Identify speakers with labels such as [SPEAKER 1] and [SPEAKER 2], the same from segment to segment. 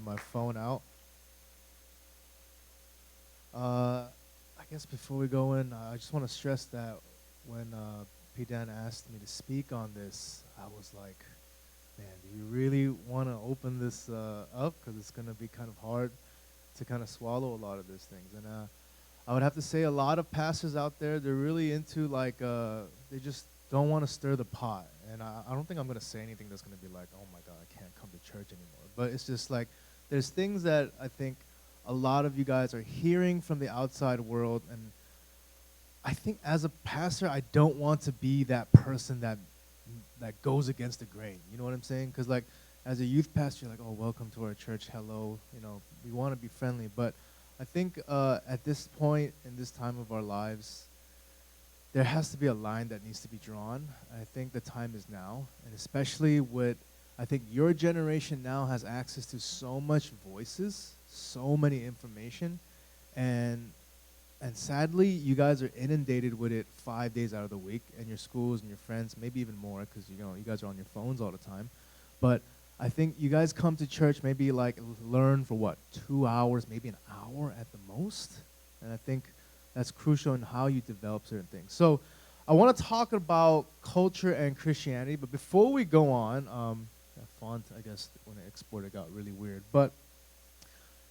[SPEAKER 1] my phone out. I guess before we go in, I just want to stress that when P. Dan asked me to speak on this, I was like, man, do you really want to open this up? Because it's going to be kind of hard to kind of swallow a lot of these things. And I would have to say a lot of pastors out there, they're really into like, they just don't want to stir the pot. And I don't think I'm going to say anything that's going to be like, oh my God, I can't come to church anymore. But it's just like, there's things that I think a lot of you guys are hearing from the outside world. And I think as a pastor, I don't want to be that person that goes against the grain. You know what I'm saying? Because like, as a youth pastor, you're like, oh, welcome to our church, hello. You know, we want to be friendly. But I think at this point in this time of our lives, there has to be a line that needs to be drawn. I think the time is now, and especially with, I think your generation now has access to so much voices, so many information, and sadly, you guys are inundated with it 5 days out of the week, and your schools and your friends, maybe even more, because you guys are on your phones all the time. But I think you guys come to church maybe like learn for what, 2 hours, maybe an hour at the most, and I think that's crucial in how you develop certain things. So I want to talk about culture and Christianity, but before we go on, that font, I guess, when I exported got really weird. But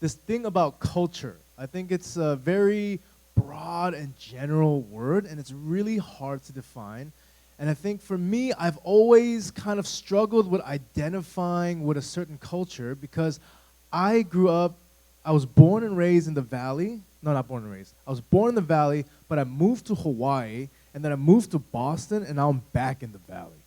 [SPEAKER 1] this thing about culture, I think it's a very broad and general word, and it's really hard to define. And I think for me, I've always kind of struggled with identifying with a certain culture because I was born and raised in the Valley. No, not born and raised. I was born in the Valley, but I moved to Hawaii, and then I moved to Boston, and now I'm back in the Valley.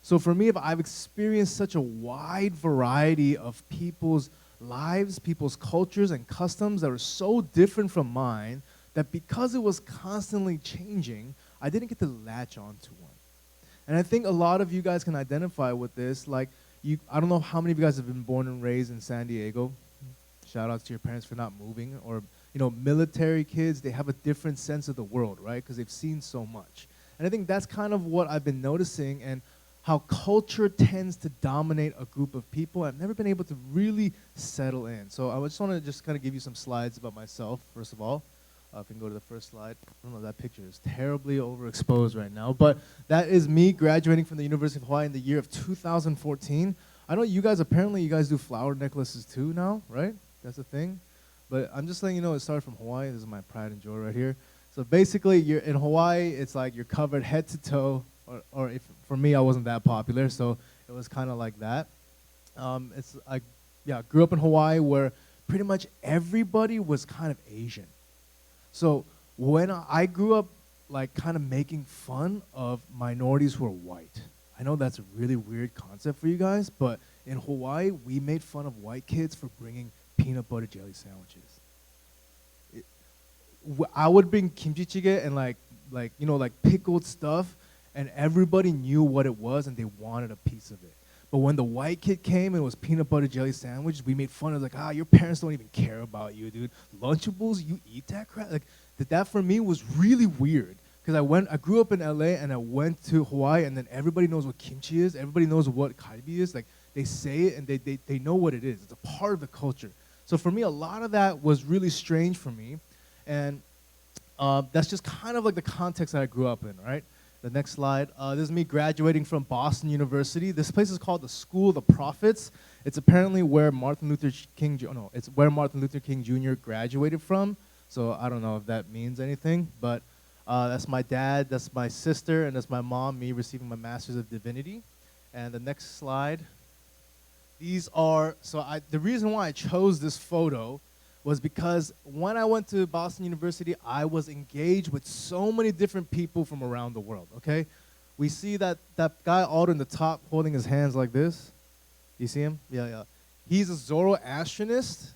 [SPEAKER 1] So for me, I've experienced such a wide variety of people's lives, people's cultures and customs that are so different from mine that because it was constantly changing, I didn't get to latch onto one. And I think a lot of you guys can identify with this. Like, I don't know how many of you guys have been born and raised in San Diego. Shout out to your parents for not moving. Or, military kids, they have a different sense of the world, right? Because they've seen so much. And I think that's kind of what I've been noticing and how culture tends to dominate a group of people. I've never been able to really settle in. So I just want to kind of give you some slides about myself, first of all. If you can go to the first slide. I don't know, that picture is terribly overexposed right now. But that is me graduating from the University of Hawaii in the year of 2014. I know you guys do flower necklaces too now, right? That's a thing. But I'm just letting you know it started from Hawaii. This is my pride and joy right here. So basically, you're in Hawaii, it's like you're covered head to toe. Or if for me, I wasn't that popular, so it was kind of like that. Grew up in Hawaii where pretty much everybody was kind of Asian. So when I grew up, like, kind of making fun of minorities who are white. I know that's a really weird concept for you guys, but in Hawaii, we made fun of white kids for bringing peanut butter jelly sandwiches. I would bring kimchi jjigae and like pickled stuff, and everybody knew what it was, and they wanted a piece of it. But when the white kid came and it was peanut butter jelly sandwiches, we made fun of like, your parents don't even care about you, dude. Lunchables, you eat that crap? Like, that for me was really weird. Because I grew up in LA and I went to Hawaii, and then everybody knows what kimchi is. Everybody knows what kalbi is. Like, they say it and they know what it is. It's a part of the culture. So for me, a lot of that was really strange for me. And that's just kind of like the context that I grew up in, right? The next slide. This is me graduating from Boston University. This place is called the School of the Prophets. It's apparently where Martin Luther King Jr. graduated from. So I don't know if that means anything, but that's my dad, that's my sister, and that's my mom, me receiving my Master's of Divinity. And the next slide. The reason why I chose this photo was because when I went to Boston University, I was engaged with so many different people from around the world, okay? We see that guy all in the top holding his hands like this. You see him? Yeah. He's a Zoroastrianist.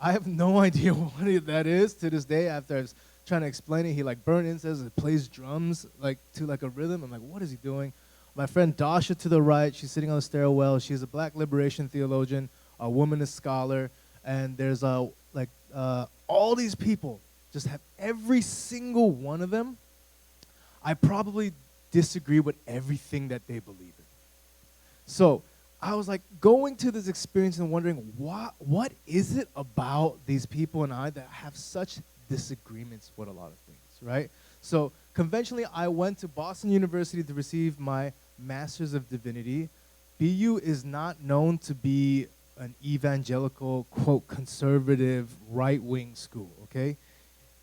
[SPEAKER 1] I have no idea what that is to this day. After I was trying to explain it, he like burned incense and plays drums like to like a rhythm. I'm like, what is he doing? My friend Dasha to the right, she's sitting on the stairwell. She's a black liberation theologian, a womanist scholar, and there's all these people, just have every single one of them. I probably disagree with everything that they believe in. So I was like going to this experience and wondering what is it about these people and I that have such disagreements with a lot of things, right? So conventionally, I went to Boston University to receive my Master's of Divinity. BU is not known to be an evangelical, quote, conservative, right-wing school, okay?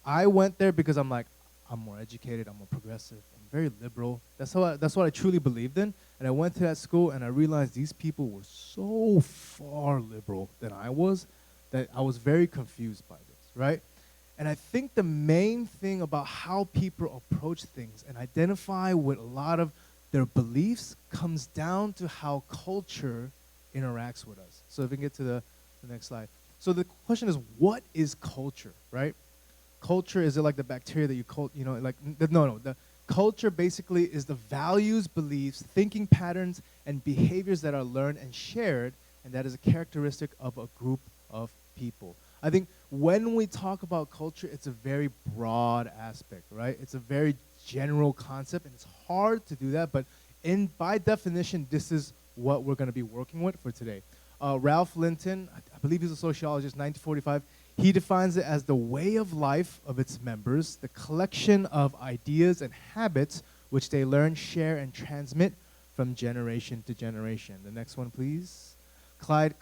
[SPEAKER 1] I went there because I'm like, I'm more educated, I'm more progressive, I'm very liberal. That's what I truly believed in. And I went to that school and I realized these people were so far liberal than I was that I was very confused by this, right? And I think the main thing about how people approach things and identify with a lot of their beliefs comes down to how culture interacts with us. So if we can get to the next slide. So the question is, what is culture, right? Culture, is it like the bacteria that the culture basically is the values, beliefs, thinking patterns, and behaviors that are learned and shared, and that is a characteristic of a group of people. I think when we talk about culture, it's a very broad aspect, right? It's a very general concept, and it's hard to do that, but by definition, this is what we're going to be working with for today. Ralph Linton, I believe he's a sociologist, 1945, he defines it as the way of life of its members, the collection of ideas and habits which they learn, share, and transmit from generation to generation. The next one, please. Clyde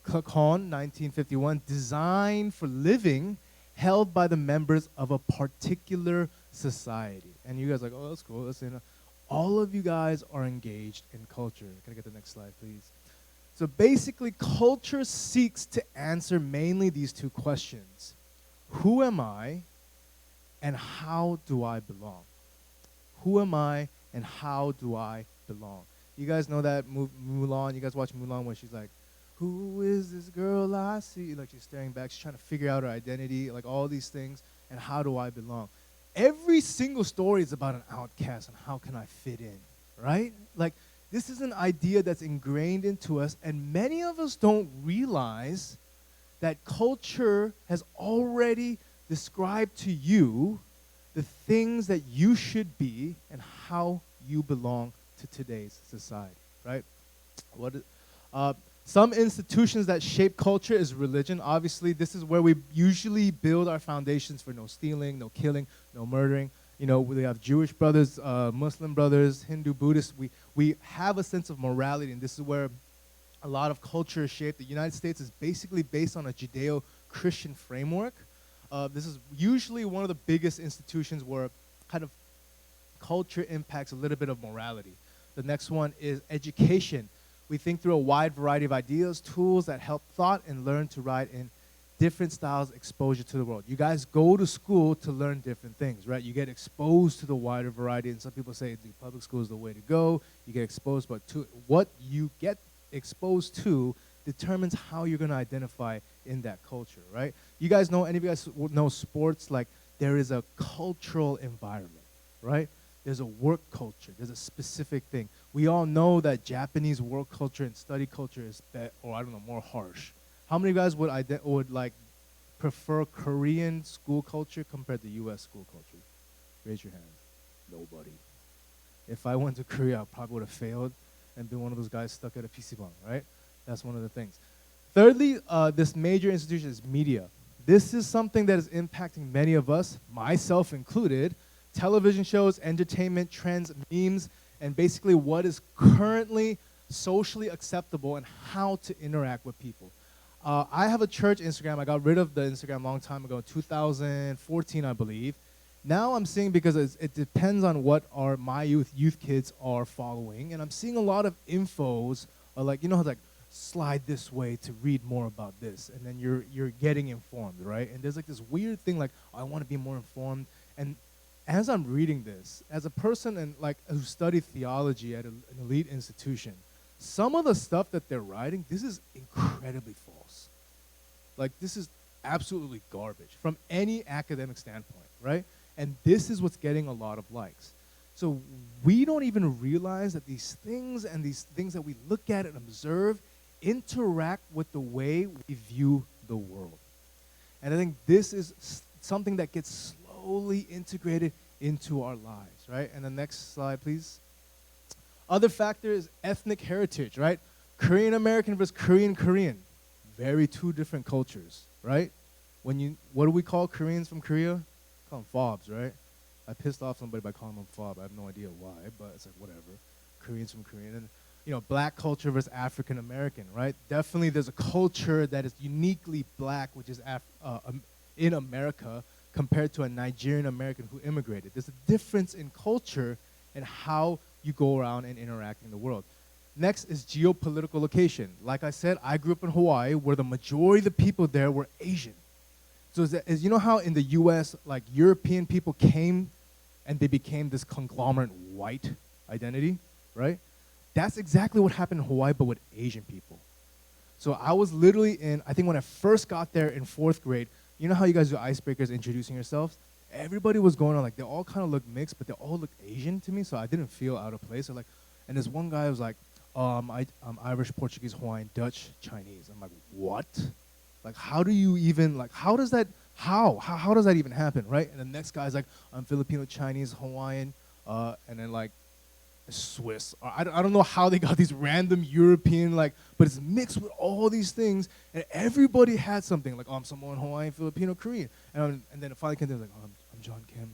[SPEAKER 1] Cohn, 1951, designed for living held by the members of a particular society. And you guys are like, oh, that's cool. That's, all of you guys are engaged in culture. Can I get the next slide, please? So basically, culture seeks to answer mainly these two questions. Who am I, and how do I belong? Who am I, and how do I belong? You guys know that Mulan? You guys watch Mulan where she's like, who is this girl I see? Like she's staring back. She's trying to figure out her identity, like all these things, and how do I belong? Every single story is about an outcast and how can I fit in, right? Like, this is an idea that's ingrained into us, and many of us don't realize that culture has already described to you the things that you should be and how you belong to today's society, right? Some institutions that shape culture is religion. Obviously, this is where we usually build our foundations for no stealing, no killing, no murdering. You know, we have Jewish brothers, Muslim brothers, Hindu, Buddhist. We have a sense of morality, and this is where a lot of culture is shaped. The United States is basically based on a Judeo-Christian framework. This is usually one of the biggest institutions where kind of culture impacts a little bit of morality. The next one is education. We think through a wide variety of ideas, tools that help thought and learn to write in different styles, exposure to the world. You guys go to school to learn different things, right? You get exposed to the wider variety, and some people say the public school is the way to go. You get exposed, but to what you get exposed to determines how you're going to identify in that culture, right? You guys know, any of you guys know sports? Like, there is a cultural environment, right? There's a work culture. There's a specific thing. We all know that Japanese work culture and study culture is more harsh. How many of you guys would like prefer Korean school culture compared to U.S. school culture? Raise your hands. Nobody. If I went to Korea, I probably would have failed and been one of those guys stuck at a PC bomb, right? That's one of the things. Thirdly, this major institution is media. This is something that is impacting many of us, myself included. Television shows, entertainment, trends, memes, and basically what is currently socially acceptable and how to interact with people. I have a church Instagram. I got rid of the Instagram a long time ago, 2014, I believe. Now I'm seeing, because it depends on what my youth kids are following, and I'm seeing a lot of infos, like, you know, like slide this way to read more about this, and then you're getting informed, right? And there's like this weird thing, like, I want to be more informed, and as I'm reading this, as a person who studied theology at an elite institution, some of the stuff that they're writing, this is incredibly false. Like, this is absolutely garbage from any academic standpoint, right? And this is what's getting a lot of likes. So we don't even realize that these things that we look at and observe interact with the way we view the world. And I think this is something that gets slowly integrated into our lives, right? And the next slide, please. Other factor is ethnic heritage, right? Korean American versus Korean Korean. Very two different cultures, right? What do we call Koreans from Korea? Call them fobs, right? I pissed off somebody by calling them fob. I have no idea why, but it's like whatever. Koreans from Korean. And black culture versus African American, right? Definitely there's a culture that is uniquely black, which is in America, compared to a Nigerian American who immigrated. There's a difference in culture and how you go around and interact in the world. Next is geopolitical location. Like I said, I grew up in Hawaii, where the majority of the people there were Asian. So you know how in the U.S., like European people came and they became this conglomerate white identity, right? That's exactly what happened in Hawaii, but with Asian people. So I was literally I think when I first got there in 4th grade, you know how you guys do icebreakers introducing yourselves? Everybody was going on, like they all kind of looked mixed, but they all looked Asian to me, so I didn't feel out of place. And this one guy was like, I'm Irish, Portuguese, Hawaiian, Dutch, Chinese. I'm like, what? Like, how do you even, like, how does that even happen, right? And the next guy's like, I'm Filipino, Chinese, Hawaiian, and then like Swiss. I don't know how they got these random European, like, but it's mixed with all these things, and everybody had something, like, oh, I'm Samoan, Hawaiian, Filipino, Korean. And then it finally came to like, oh, I'm John Kim,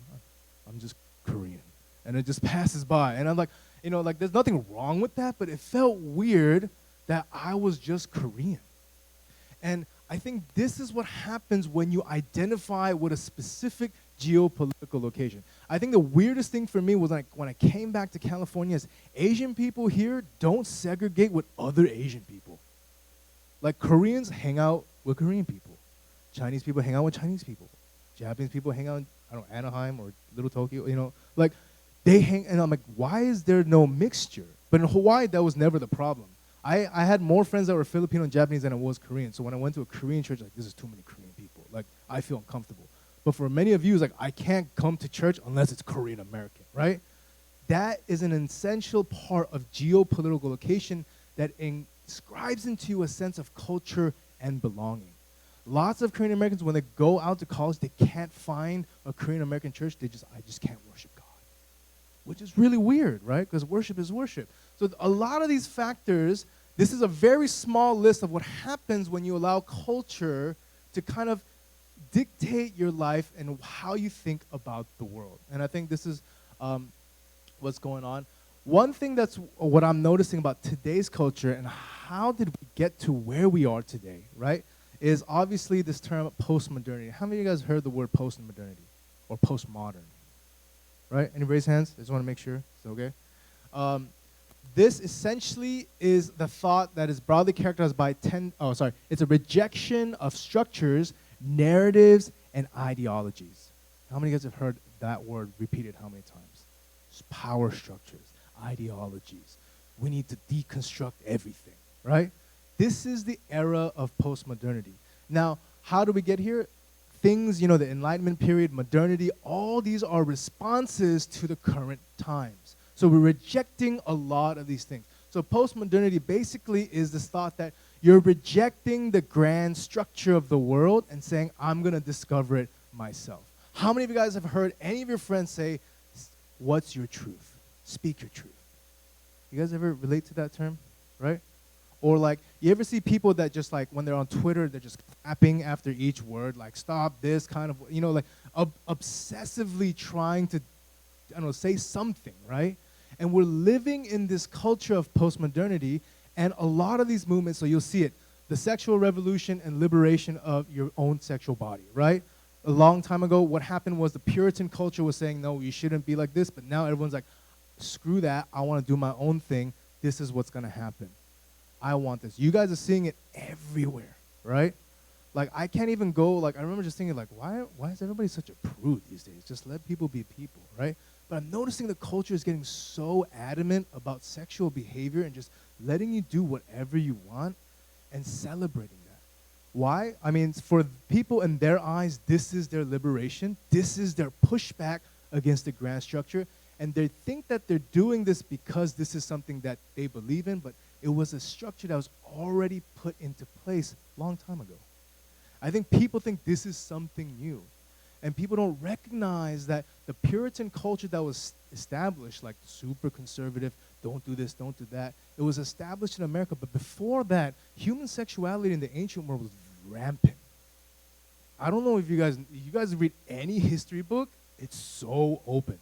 [SPEAKER 1] I'm just Korean. And it just passes by. And I'm like, like there's nothing wrong with that, but it felt weird that I was just Korean. And I think this is what happens when you identify with a specific geopolitical location. I think the weirdest thing for me was like when I came back to California is Asian people here don't segregate with other Asian people. Like Koreans hang out with Korean people. Chinese people hang out with Chinese people. Japanese people hang out in, I don't know, Anaheim or Little Tokyo, like they hang, and I'm like, why is there no mixture? But in Hawaii, that was never the problem. I had more friends that were Filipino and Japanese than I was Korean. So when I went to a Korean church, like, this is too many Korean people. Like, I feel uncomfortable. But for many of you, it's like, I can't come to church unless it's Korean American, right? That is an essential part of geopolitical location that inscribes into you a sense of culture and belonging. Lots of Korean Americans, when they go out to college, they can't find a Korean American church. I just can't worship God. Which is really weird, right? Because worship is worship. So a lot of these factors, this is a very small list of what happens when you allow culture to kind of dictate your life and how you think about the world. And I think this is what's going on. One thing that's what I'm noticing about today's culture and how did we get to where we are today, right, is obviously this term postmodernity. How many of you guys heard the word postmodernity or postmodern? Right? Any raise hands? I just want to make sure it's okay. This essentially is the thought that is broadly characterized by it's a rejection of structures, narratives, and ideologies. How many of you guys have heard that word repeated how many times? It's power structures, ideologies. We need to deconstruct everything, right? This is the era of postmodernity. Now, how do we get here? Things, the Enlightenment period, modernity, all these are responses to the current times. So we're rejecting a lot of these things. So postmodernity basically is this thought that you're rejecting the grand structure of the world and saying, I'm going to discover it myself. How many of you guys have heard any of your friends say, what's your truth? Speak your truth. You guys ever relate to that term, right? Or like, you ever see people that just like, when they're on Twitter, they're just clapping after each word, like stop this kind of, like obsessively trying to, say something, right? And we're living in this culture of postmodernity, and a lot of these movements, so you'll see it, the sexual revolution and liberation of your own sexual body, right? A long time ago, what happened was the Puritan culture was saying, no, you shouldn't be like this, but now everyone's like, screw that, I want to do my own thing, this is what's going to happen. I want this. You guys are seeing it everywhere, right? Like, I can't even go, like, I remember just thinking, like, why is everybody such a prude these days? Just let people be people, right? But I'm noticing the culture is getting so adamant about sexual behavior and just letting you do whatever you want and celebrating that. Why? I mean, for people in their eyes, this is their liberation. This is their pushback against the grand structure. And they think that they're doing this because this is something that they believe in, but it was a structure that was already put into place a long time ago. I think people think this is something new. And people don't recognize that the Puritan culture that was established, like super conservative, don't do this, don't do that, it was established in America. But before that, human sexuality in the ancient world was rampant. I don't know if you guys read any history book, it's so open.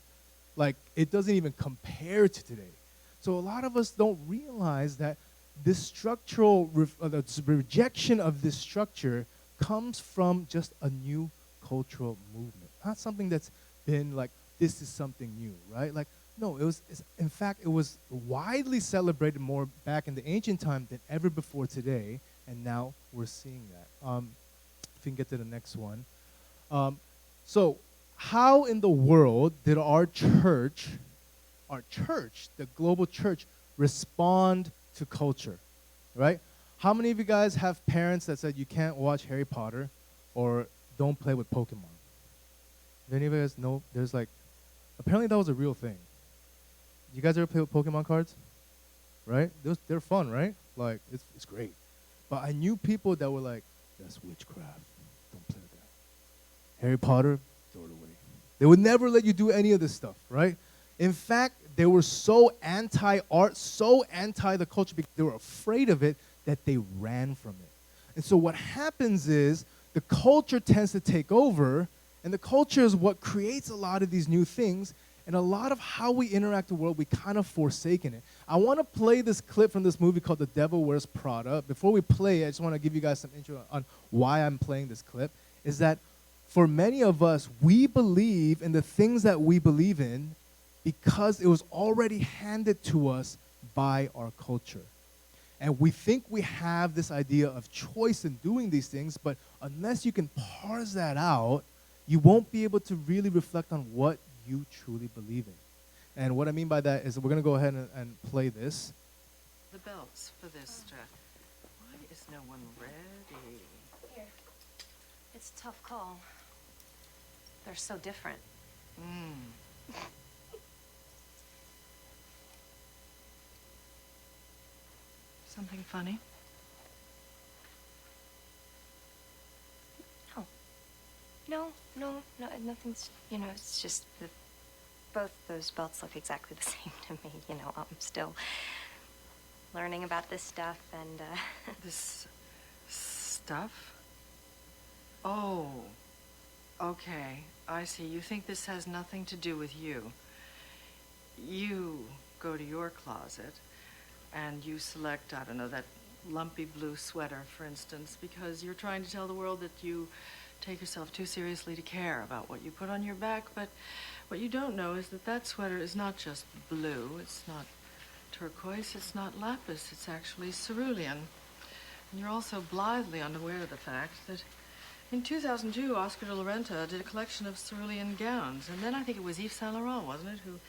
[SPEAKER 1] Like, it doesn't even compare to today. So a lot of us don't realize that this structural, the rejection of this structure comes from just a new cultural movement. Not something that's been like, this is something new, right? Like, no, in fact, it was widely celebrated more back in the ancient time than ever before today, and now we're seeing that. If we can get to the next one. So how in the world did our church, the global church, respond to culture, right? How many of you guys have parents that said you can't watch Harry Potter or don't play with Pokemon? Do any of you guys know there's like, apparently that was a real thing. You guys ever play with Pokemon cards? Right? They're fun, right? Like, it's great. But I knew people that were like, that's witchcraft. Don't play with that. Harry Potter, throw it away. They would never let you do any of this stuff, right? In fact, they were so anti-art, so anti the culture because they were afraid of it that they ran from it. And so what happens is the culture tends to take over, and the culture is what creates a lot of these new things, and a lot of how we interact with the world, we kind of forsaken it. I want to play this clip from this movie called The Devil Wears Prada. Before we play it, I just want to give you guys some intro on why I'm playing this clip, is that for many of us, we believe in the things that we believe in because it was already handed to us by our culture. And we think we have this idea of choice in doing these things, but unless you can parse that out, you won't be able to really reflect on what you truly believe in. And what I mean by that is we're going to go ahead and play this.
[SPEAKER 2] The belts for this dress. Why is no one ready?
[SPEAKER 3] Here. It's a tough call. They're so different.
[SPEAKER 2] Something funny?
[SPEAKER 3] No, nothing's, it's just that both those belts look exactly the same to me. I'm still learning about this stuff and,
[SPEAKER 2] This stuff? Oh, okay. I see. You think this has nothing to do with you. You go to your closet and you select, I don't know, that lumpy blue sweater, for instance, because you're trying to tell the world that you take yourself too seriously to care about what you put on your back. But what you don't know is that that sweater is not just blue. It's not turquoise. It's not lapis. It's actually cerulean. And you're also blithely unaware of the fact that in 2002, Oscar de la Renta did a collection of cerulean gowns. And then I think it was Yves Saint Laurent, wasn't it, who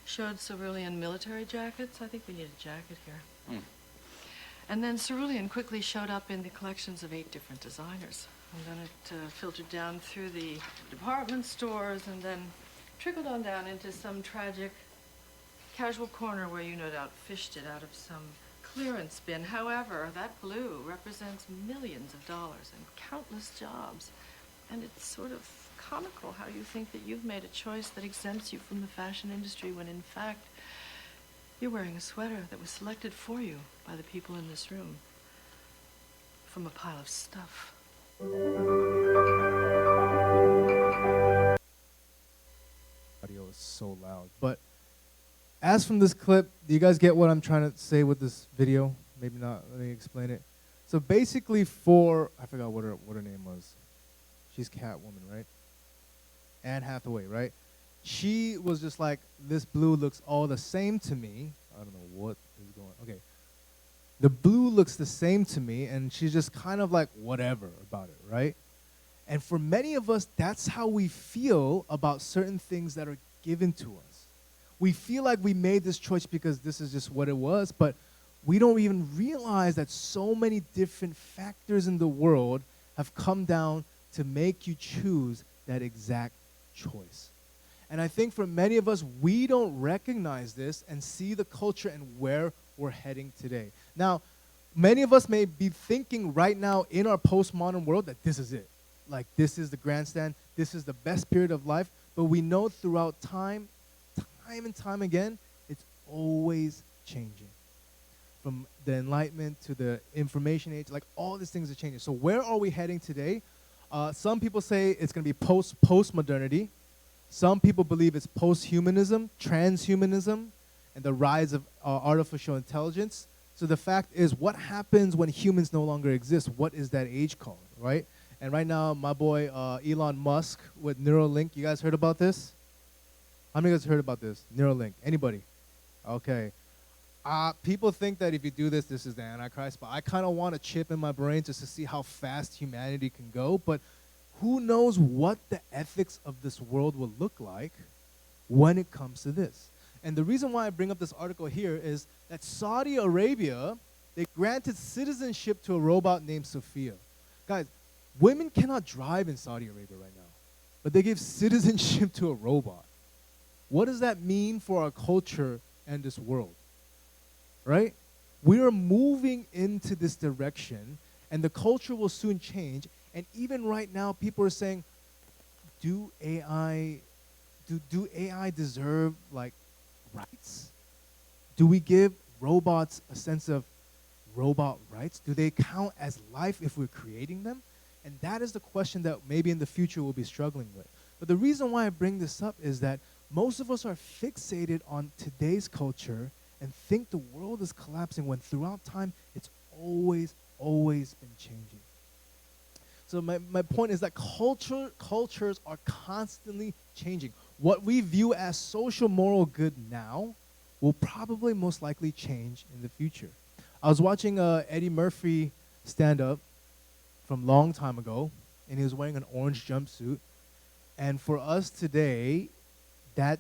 [SPEAKER 2] showed cerulean military jackets? I think we need a jacket here. And then cerulean quickly showed up in the collections of 8 different designers. And then it filtered down through the department stores and then trickled on down into some tragic casual corner where you no doubt fished it out of some clearance bin. However, that blue represents millions of dollars and countless jobs. And it's sort of comical how you think that you've made a choice that exempts you from the fashion industry when in fact you're wearing a sweater that was selected for you by the people in this room from a pile of stuff.
[SPEAKER 1] Audio is so loud. But as from this clip, do you guys get what I'm trying to say with this video? Maybe not. Let me explain it. So basically I forgot what her name was. She's Catwoman, right? Anne Hathaway, right? She was just like, this blue looks all the same to me. I don't know what is going on. Okay. The blue looks the same to me, and she's just kind of like whatever about it, right? And for many of us, that's how we feel about certain things that are given to us. We feel like we made this choice because this is just what it was, but we don't even realize that so many different factors in the world have come down to make you choose that exact choice. And I think for many of us, we don't recognize this and see the culture and where we're heading today. Now, many of us may be thinking right now in our postmodern world that this is it. like this is the grandstand, this is the best period of life, but we know throughout time and time again, it's always changing. From the Enlightenment to the information age, like all these things are changing. So where are we heading today? Some people say it's going to be post-modernity. Some people believe it's post-humanism, transhumanism, and the rise of artificial intelligence. So the fact is, what happens when humans no longer exist? What is that age called, right? And right now, my boy Elon Musk with Neuralink, you guys heard about this? How many of you guys heard about this? Neuralink. Anybody? Okay. People think that if you do this, this is the Antichrist, but I kind of want a chip in my brain just to see how fast humanity can go. But who knows what the ethics of this world will look like when it comes to this? And the reason why I bring up this article here is that Saudi Arabia, they granted citizenship to a robot named Sophia. Guys, women cannot drive in Saudi Arabia right now, but they give citizenship to a robot. What does that mean for our culture and this world? Right? We are moving into this direction, and the culture will soon change. And even right now, people are saying, do AI deserve like rights? Do we give robots a sense of robot rights? Do they count as life if we're creating them? And that is the question that maybe in the future we'll be struggling with. But the reason why I bring this up is that most of us are fixated on today's culture and think the world is collapsing when throughout time it's always been changing. So my point is that cultures are constantly changing. What we view as social moral good now will probably most likely change in the future. I was watching Eddie Murphy stand up from long time ago, and he was wearing an orange jumpsuit. And for us today, that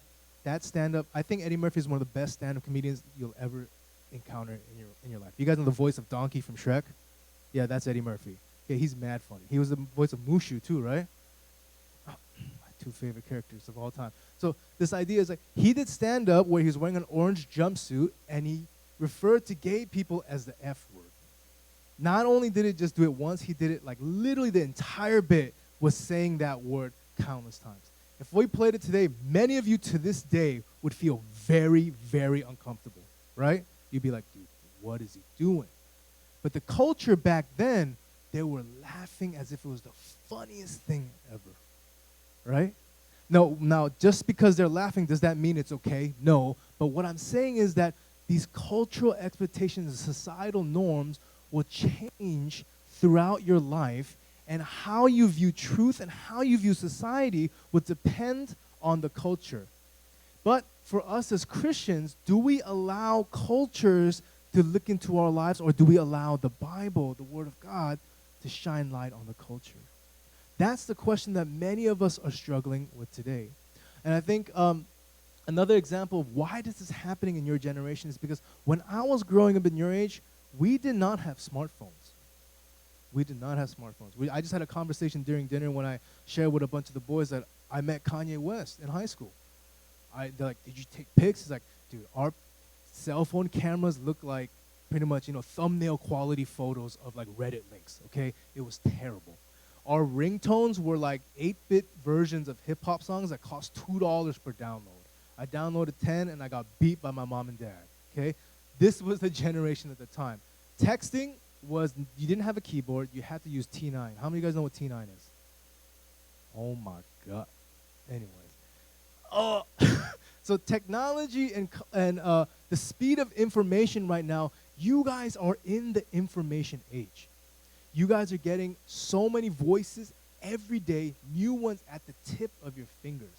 [SPEAKER 1] stand-up, I think Eddie Murphy is one of the best stand-up comedians you'll ever encounter in your life. You guys know the voice of Donkey from Shrek? Yeah, that's Eddie Murphy. Okay, he's mad funny. He was the voice of Mushu too, right? Oh, my two favorite characters of all time. So this idea is like, he did stand-up where he was wearing an orange jumpsuit, and he referred to gay people as the F word. Not only did it just do it once, he did it like literally the entire bit was saying that word countless times. If we played it today, many of you to this day would feel very, very uncomfortable, right? You'd be like, dude, what is he doing? But the culture back then, they were laughing as if it was the funniest thing ever, right? No, now, just because they're laughing, does that mean it's okay? No. But what I'm saying is that these cultural expectations and societal norms will change throughout your life, and how you view truth and how you view society would depend on the culture. But for us as Christians, do we allow cultures to look into our lives, or do we allow the Bible, the Word of God, to shine light on the culture? That's the question that many of us are struggling with today. And I think another example of why this is happening in your generation is because when I was growing up in your age, we did not have smartphones. We did not have smartphones. I just had a conversation during dinner when I shared with a bunch of the boys that I met Kanye West in high school. They're like, did you take pics? He's like, dude, our cell phone cameras look like pretty much, thumbnail quality photos of like Reddit links, okay? It was terrible. Our ringtones were like 8-bit versions of hip-hop songs that cost $2 per download. I downloaded 10 and I got beat by my mom and dad, okay? This was the generation at the time. Texting was, you didn't have a keyboard, you had to use T9. How many of you guys know what T9 is? Oh my God. Anyways. Oh, so technology and the speed of information right now, you guys are in the information age. You guys are getting so many voices every day, new ones at the tip of your fingers.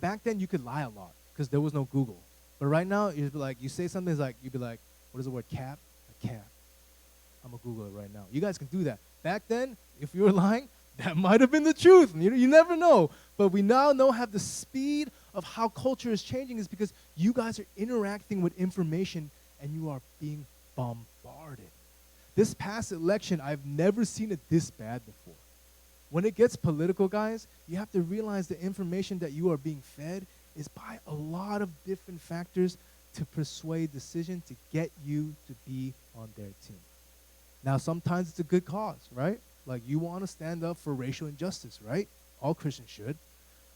[SPEAKER 1] Back then you could lie a lot because there was no Google. But right now, you'd be like, you say something, you'd be like, what is the word, cap? A cap. I'm going to Google it right now. You guys can do that. Back then, if you were lying, that might have been the truth. You never know. But we now have the speed of how culture is changing is because you guys are interacting with information and you are being bombarded. This past election, I've never seen it this bad before. When it gets political, guys, you have to realize the information that you are being fed is by a lot of different factors to persuade decision to get you to be on their team. Now, sometimes it's a good cause, right? Like, you want to stand up for racial injustice, right? All Christians should.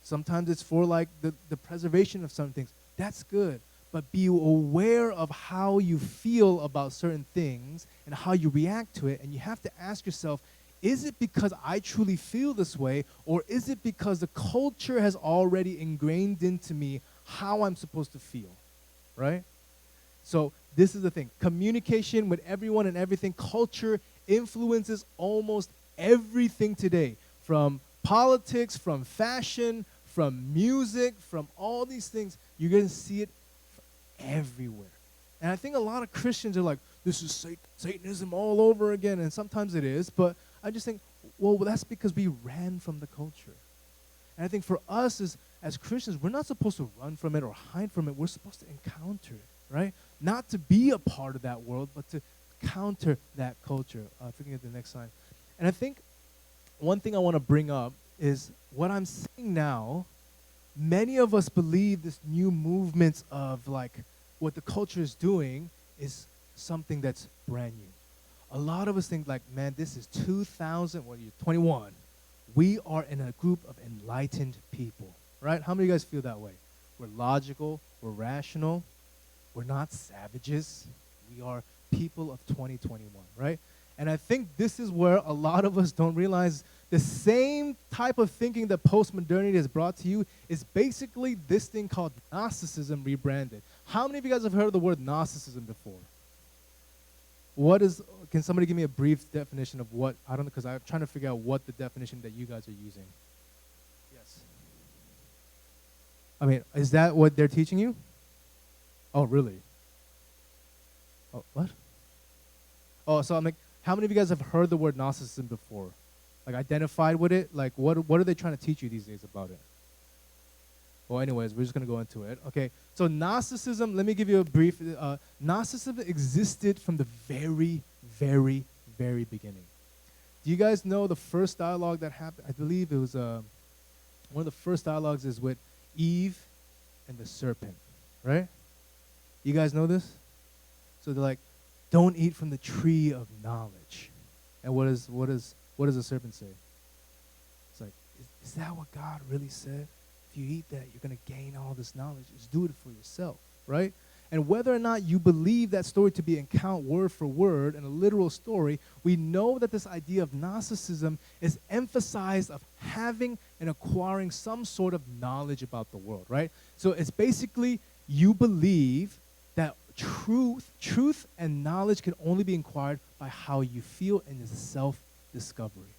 [SPEAKER 1] Sometimes it's for, like, the preservation of some things. That's good. But be aware of how you feel about certain things and how you react to it. And you have to ask yourself, is it because I truly feel this way, or is it because the culture has already ingrained into me how I'm supposed to feel, right? So this is the thing. Communication with everyone and everything. Culture influences almost everything today, from politics, from fashion, from music, from all these things. You're going to see it everywhere. And I think a lot of Christians are like, this is Satanism all over again. And sometimes it is, but I just think, well, that's because we ran from the culture. And I think for us as Christians, we're not supposed to run from it or hide from it. We're supposed to encounter it, right? Not to be a part of that world, but to counter that culture. If we can get the next slide. And I think one thing I want to bring up is what I'm seeing now. Many of us believe this new movement of, like, what the culture is doing is something that's brand new. A lot of us think, like, man, this is 2021. We are in a group of enlightened people, right? How many of you guys feel that way? We're logical, we're rational, we're not savages. We are people of 2021, right? And I think this is where a lot of us don't realize the same type of thinking that postmodernity has brought to you is basically this thing called Gnosticism rebranded. How many of you guys have heard of the word Gnosticism before? Can somebody give me a brief definition of what, I don't know, because I'm trying to figure out what the definition that you guys are using. Yes. I mean, is that what they're teaching you? Oh, really? Oh, what? Oh, so I'm like, how many of you guys have heard the word Gnosticism before? Like, identified with it? Like, what are they trying to teach you these days about it? Well, anyways, we're just going to go into it. Okay, so Gnosticism, let me give you a brief. Gnosticism existed from the very, very, very beginning. Do you guys know the first dialogue that happened? I believe it was one of the first dialogues is with Eve and the serpent, right? You guys know this? So they're like, don't eat from the tree of knowledge. And what does the serpent say? It's like, is that what God really said? If you eat that, you're going to gain all this knowledge. Just do it for yourself, right? And whether or not you believe that story to be in count word for word and a literal story, we know that this idea of Gnosticism is emphasized of having and acquiring some sort of knowledge about the world, right? So it's basically you believe that truth and knowledge can only be acquired by how you feel and is self-discovery,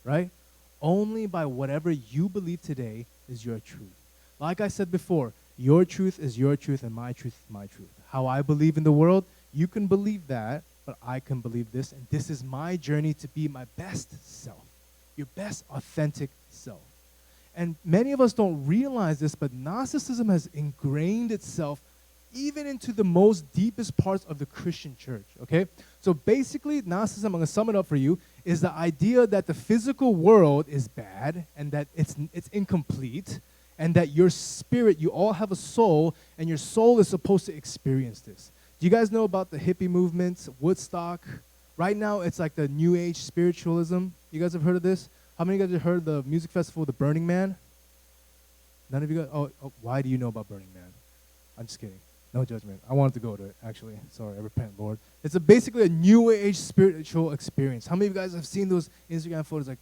[SPEAKER 1] right? Only by whatever you believe today is your truth. Like I said before, your truth is your truth and my truth is my truth. How I believe in the world, you can believe that, but I can believe this, and this is my journey to be my best self, your best authentic self. And many of us don't realize this, but Gnosticism has ingrained itself even into the most deepest parts of the Christian church, okay? So basically, Gnosticism, I'm going to sum it up for you, is the idea that the physical world is bad and that it's incomplete, and that your spirit, you all have a soul, and your soul is supposed to experience this. Do you guys know about the hippie movement, Woodstock? Right now, it's like the New Age spiritualism. You guys have heard of this? How many of you guys have heard of the music festival, the Burning Man? None of you guys? Oh, why do you know about Burning Man? I'm just kidding. No judgment. I wanted to go to it, actually. Sorry, I repent, Lord. It's basically a New Age spiritual experience. How many of you guys have seen those Instagram photos like,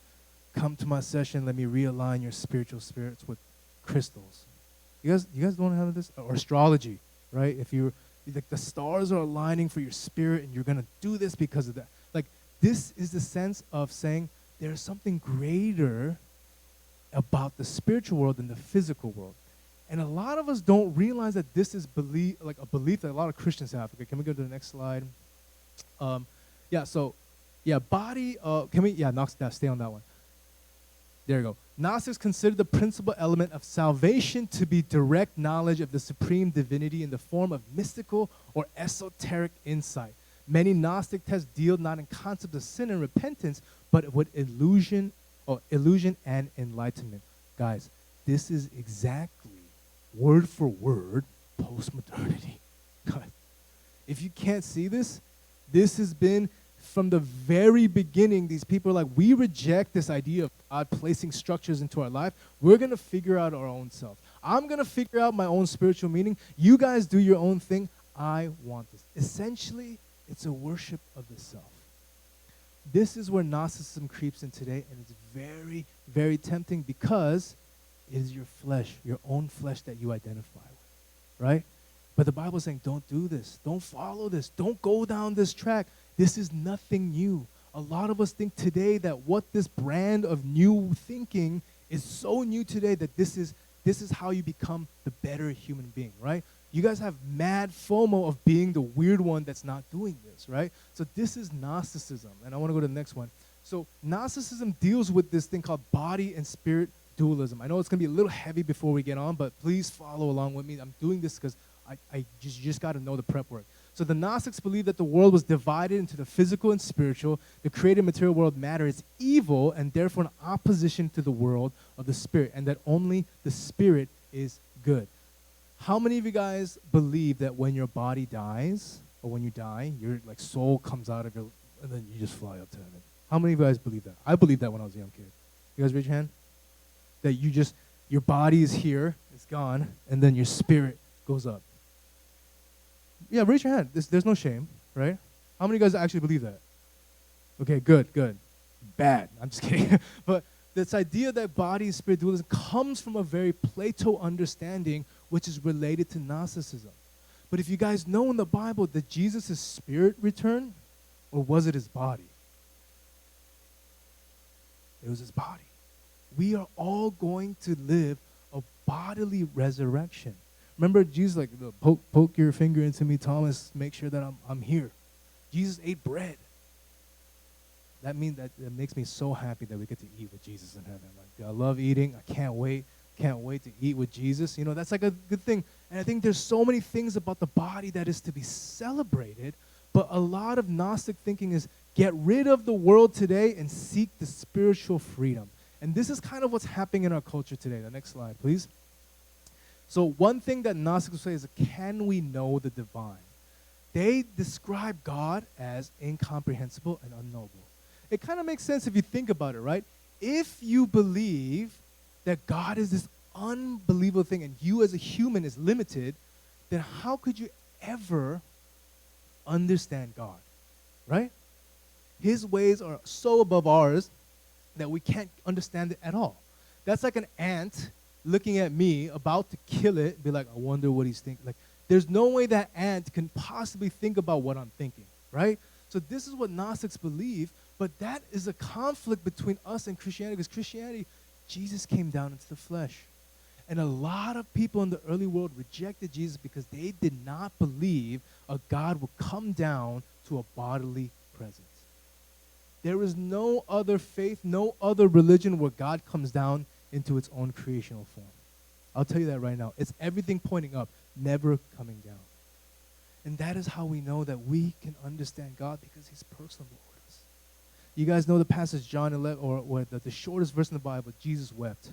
[SPEAKER 1] come to my session, let me realign your spiritual spirits with crystals? You guys don't have this? Or astrology, right? If you're, like, the stars are aligning for your spirit and you're going to do this because of that. Like, this is the sense of saying there's something greater about the spiritual world than the physical world. And a lot of us don't realize that this is a belief that a lot of Christians have. Okay, can we go to the next slide? Body, stay on that one. There you go. Gnostics consider the principal element of salvation to be direct knowledge of the supreme divinity in the form of mystical or esoteric insight. Many Gnostic texts deal not in concepts of sin and repentance, but with illusion and enlightenment. Guys, this is exactly word for word postmodernity. God. If you can't see this, this has been from the very beginning, these people are like, we reject this idea of God placing structures into our life. We're going to figure out our own self. I'm going to figure out my own spiritual meaning. You guys do your own thing. I want this. Essentially, it's a worship of the self. This is where Gnosticism creeps in today, and it's very, very tempting because it is your flesh, your own flesh that you identify with, right? But the Bible is saying, don't do this. Don't follow this. Don't go down this track. This is nothing new. A lot of us think today that what this brand of new thinking is so new today that this is how you become the better human being, right? You guys have mad FOMO of being the weird one that's not doing this, right? So this is Gnosticism. And I want to go to the next one. So Gnosticism deals with this thing called body and spirit dualism. I know it's going to be a little heavy before we get on, but please follow along with me. I'm doing this because you just got to know the prep work. So the Gnostics believed that the world was divided into the physical and spiritual. The created material world, matter, is evil and therefore in opposition to the world of the spirit, and that only the spirit is good. How many of you guys believe that when your body dies, or when you die, your like soul comes out of your, and then you just fly up to heaven? How many of you guys believe that? I believed that when I was a young kid. You guys raise your hand? That your body is here, it's gone, and then your spirit goes up. Yeah, raise your hand. There's no shame, right? How many of you guys actually believe that? Okay, good. Bad. I'm just kidding. But this idea that body and spirit dualism comes from a very Plato understanding, which is related to Gnosticism. But if you guys know in the Bible, did Jesus' spirit return, or was it his body? It was his body. We are all going to live a bodily resurrection. Remember, Jesus like, poke your finger into me, Thomas, make sure that I'm here. Jesus ate bread. That makes me so happy that we get to eat with Jesus in heaven. Like, I love eating. I can't wait to eat with Jesus. You know, that's like a good thing. And I think there's so many things about the body that is to be celebrated, but a lot of Gnostic thinking is get rid of the world today and seek the spiritual freedom. And this is kind of what's happening in our culture today. The next slide, please. So one thing that Gnostics will say is, can we know the divine? They describe God as incomprehensible and unknowable. It kind of makes sense if you think about it, right? If you believe that God is this unbelievable thing and you as a human is limited, then how could you ever understand God, right? His ways are so above ours that we can't understand it at all. That's like an ant looking at me, about to kill it, be like, I wonder what he's thinking. Like, there's no way that ant can possibly think about what I'm thinking, right? So this is what Gnostics believe, but that is a conflict between us and Christianity, because Christianity, Jesus came down into the flesh. And a lot of people in the early world rejected Jesus because they did not believe a God would come down to a bodily presence. There is no other faith, no other religion where God comes down into its own creational form. I'll tell you that right now. It's everything pointing up, never coming down. And that is how we know that we can understand God, because he's personable with us. You guys know the passage, John 11, or the shortest verse in the Bible, Jesus wept.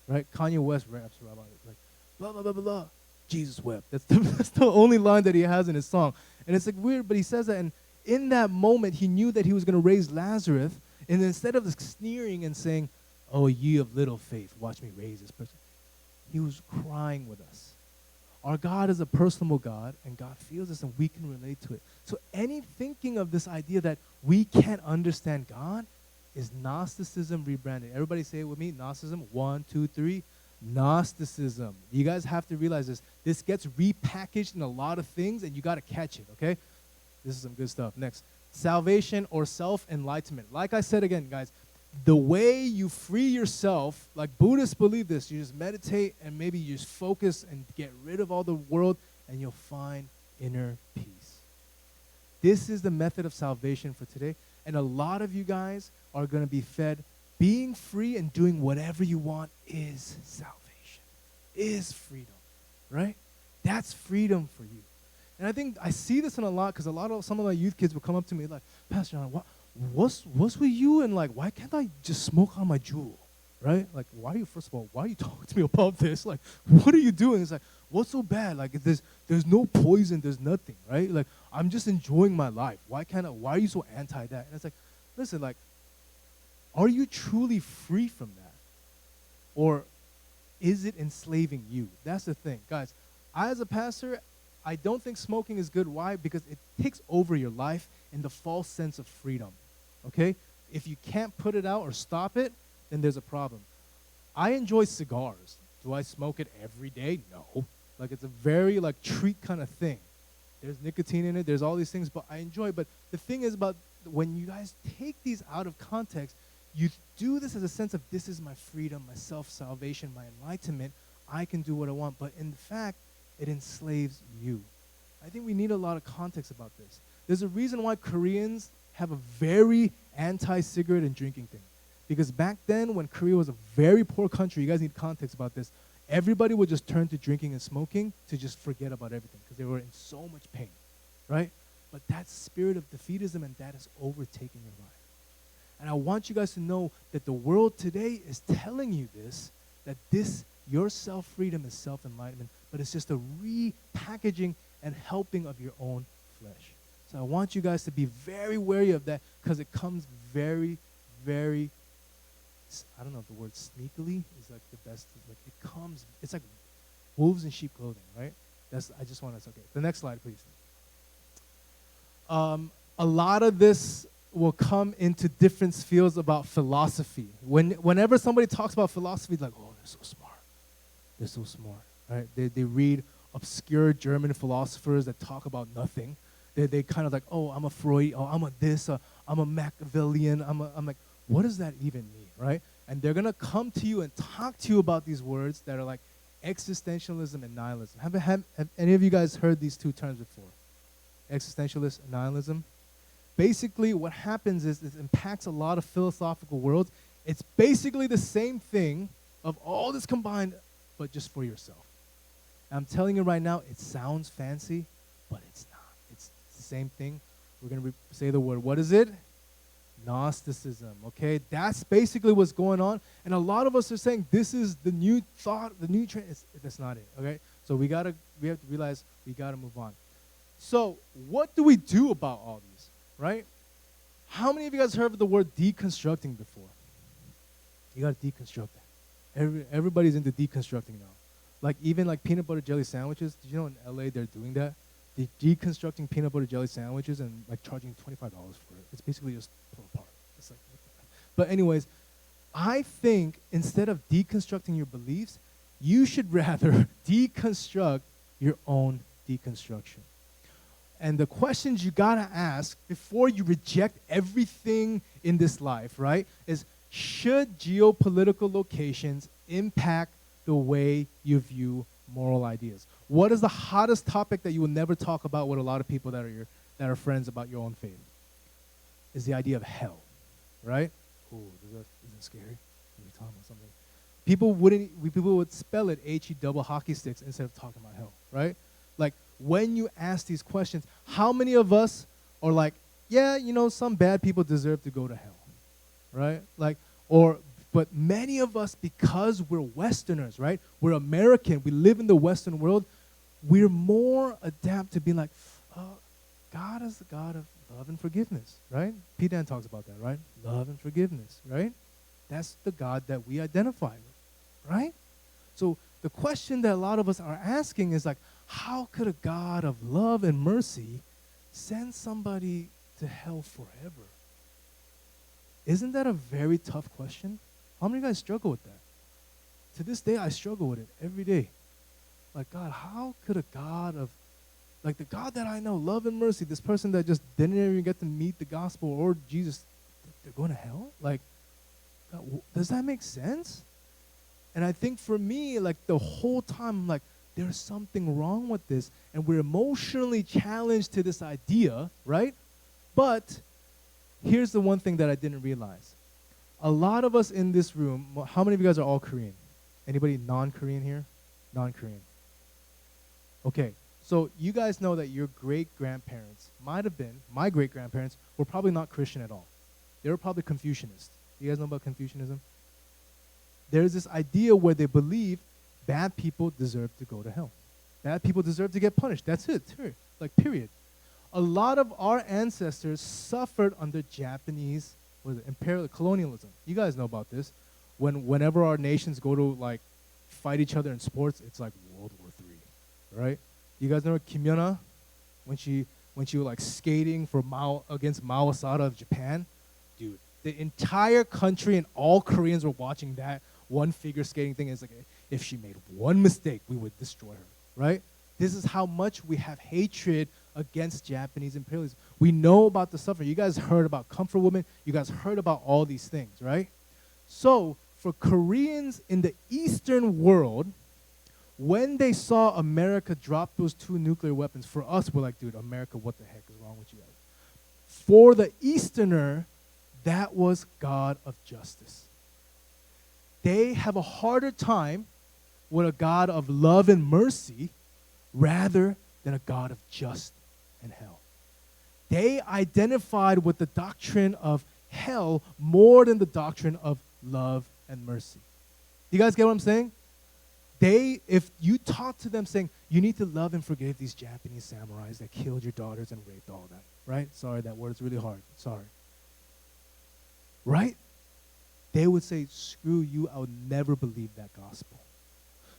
[SPEAKER 1] Right? Kanye West raps about it. Like, blah, blah, blah, blah, blah. Jesus wept. That's the only line that he has in his song. And it's like weird, but he says that, and in that moment, he knew that he was going to raise Lazarus, and instead of sneering and saying, oh, ye of little faith, watch me raise this person, he was crying with us. Our God is a personal God, and God feels us, and we can relate to it. So any thinking of this idea that we can't understand God is Gnosticism rebranded. Everybody say it with me. Gnosticism. 1, 2, 3. Gnosticism. You guys have to realize this. This gets repackaged in a lot of things, and you got to catch it, okay? This is some good stuff. Next. Salvation or self-enlightenment. Like I said again, guys, the way you free yourself, like Buddhists believe this, you just meditate and maybe you just focus and get rid of all the world, and you'll find inner peace. This is the method of salvation for today. And a lot of you guys are going to be fed being free and doing whatever you want is salvation, is freedom, right? That's freedom for you. And I think I see this in a lot, because some of my youth kids will come up to me like, Pastor John, what's with you, and like, why can't I just smoke on my jewel? right? Like, first of all, why are you talking to me about this? Like, what are you doing? It's like, what's so bad? Like, there's no poison, there's nothing, right? Like, I'm just enjoying my life. Why are you so anti that? And it's like, listen, like, are you truly free from that? Or is it enslaving you? That's the thing. Guys, I as a pastor, I don't think smoking is good. Why? Because it takes over your life in the false sense of freedom, okay? If you can't put it out or stop it, then there's a problem. I enjoy cigars. Do I smoke it every day? No. Like, it's a very, like, treat kind of thing. There's nicotine in it. There's all these things, but I enjoy it. But the thing is about when you guys take these out of context, you do this as a sense of this is my freedom, my self-salvation, my enlightenment. I can do what I want. But in fact, it enslaves you. I think we need a lot of context about this. There's a reason why Koreans have a very anti-cigarette and drinking thing. Because back then, when Korea was a very poor country, you guys need context about this, everybody would just turn to drinking and smoking to just forget about everything because they were in so much pain, right? But that spirit of defeatism and that is overtaking your life. And I want you guys to know that the world today is telling you this, that your self-freedom is self-enlightenment, but it's just a repackaging and helping of your own flesh. So I want you guys to be very wary of that because it comes very, very, I don't know if the word sneakily is like the best. Like it's like wolves in sheep clothing, right? I just want to, okay. The next slide, please. A lot of this will come into different fields about philosophy. Whenever somebody talks about philosophy, it's like, oh, they're so smart. They're so smart, right? They read obscure German philosophers that talk about nothing. They kind of like, oh, I'm a Freud, oh, I'm a this, I'm a Machiavellian. I'm like, what does that even mean, right? And they're going to come to you and talk to you about these words that are like existentialism and nihilism. Have any of you guys heard these two terms before? Existentialist and nihilism? Basically, what happens is it impacts a lot of philosophical worlds. It's basically the same thing of all this combined, but just for yourself. And I'm telling you right now, it sounds fancy, but it's not. It's the same thing. We're going to say the word. What is it? Gnosticism, okay? That's basically what's going on. And a lot of us are saying this is the new thought, the new trend. That's not it, okay? So we have to realize we got to move on. So what do we do about all these, right? How many of you guys heard of the word deconstructing before? You got to deconstruct that. Everybody's into deconstructing now. Like even like peanut butter jelly sandwiches. Did you know in LA they're doing that? They're deconstructing peanut butter jelly sandwiches and like charging $25 for it. It's basically just pull apart. It's like, but anyways, I think instead of deconstructing your beliefs, you should rather deconstruct your own deconstruction. And the questions you gotta ask before you reject everything in this life, right, is should geopolitical locations impact the way you view moral ideas? What is the hottest topic that you will never talk about with a lot of people that are friends about your own faith? Is the idea of hell, right? Oh, isn't scary? When we talk about something, people would spell it HE double hockey sticks instead of talking about hell, right? Like when you ask these questions, how many of us are like, yeah, you know, some bad people deserve to go to hell, right? Like, but many of us, because we're Westerners, right? We're American. We live in the Western world. We're more adapt to being like, God is the God of love and forgiveness, right? Pete Dan talks about that, right? Love and forgiveness, right? That's the God that we identify with, right? So the question that a lot of us are asking is like, how could a God of love and mercy send somebody to hell forever? Isn't that a very tough question? How many of you guys struggle with that? To this day, I struggle with it every day. Like, God, how could a God of, like the God that I know, love and mercy, this person that just didn't even get to meet the gospel or Jesus, they're going to hell? Like, God, does that make sense? And I think for me, like the whole time, I'm like, there's something wrong with this. And we're emotionally challenged to this idea, right? But here's the one thing that I didn't realize. A lot of us in this room, how many of you guys are all Korean? Anybody non-Korean here? Non-Korean. Okay, so you guys know that your great-grandparents might have been, my great-grandparents were probably not Christian at all. They were probably Confucianists. You guys know about Confucianism? there's this idea where they believe bad people deserve to go to hell. Bad people deserve to get punished. That's it. Period. A lot of our ancestors suffered under Japanese imperial colonialism. You guys know about this. Whenever our nations go to like fight each other in sports, it's like World War III, right? You guys know Kim Yuna when she was like skating for against Mao Asada of Japan? Dude, the entire country and all Koreans were watching that one figure skating thing. It's like, if she made one mistake, we would destroy her, right? This is how much we have hatred against Japanese imperialism. We know about the suffering. You guys heard about comfort women. You guys heard about all these things, right? So for Koreans in the Eastern world, when they saw America drop those 2 nuclear weapons, for us, we're like, dude, America, what the heck is wrong with you guys? For the Easterner, that was God of justice. They have a harder time with a God of love and mercy rather than a God of justice and hell. They identified with the doctrine of hell more than the doctrine of love and mercy. You guys get what I'm saying? If you talk to them saying, you need to love and forgive these Japanese samurais that killed your daughters and raped all that, right? Sorry, that word's really hard. Sorry. Right? They would say, screw you, I would never believe that gospel.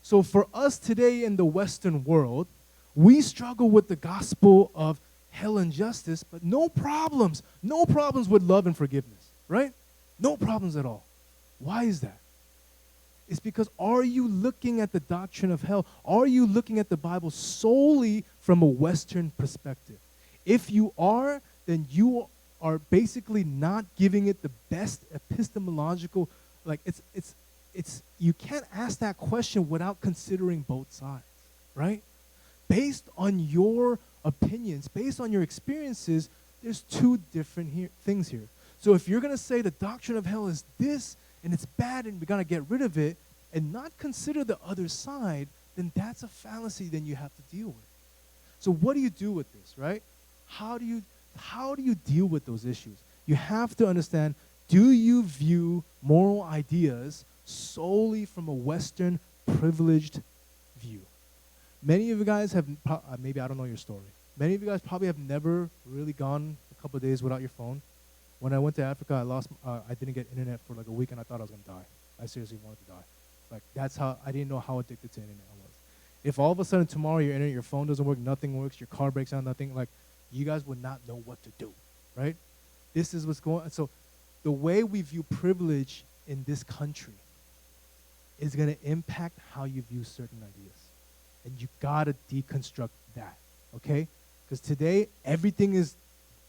[SPEAKER 1] So for us today in the Western world, we struggle with the gospel of hell and justice, but no problems with love and forgiveness, right? No problems at all. Why is that? It's because, are you looking at the doctrine of hell? Are you looking at the Bible solely from a Western perspective? If you are, then you are basically not giving it the best epistemological, you can't ask that question without considering both sides, right? Based on your opinions, based on your experiences, there's 2 different things here. So if you're going to say the doctrine of hell is this, and it's bad, and we're going to get rid of it, and not consider the other side, then that's a fallacy then you have to deal with. So what do you do with this, right? How do you deal with those issues? You have to understand, do you view moral ideas solely from a Western privileged view? Many of you guys have, maybe I don't know your story. Many of you guys probably have never really gone a couple of days without your phone. When I went to Africa, I didn't get internet for like a week, and I thought I was going to die. I seriously wanted to die. Like, that's how, I didn't know how addicted to internet I was. If all of a sudden tomorrow your phone doesn't work, nothing works, your car breaks down, nothing, like, you guys would not know what to do, right? This is what's going on. So the way we view privilege in this country is going to impact how you view certain ideas. And you got to deconstruct that, okay? Because today, everything is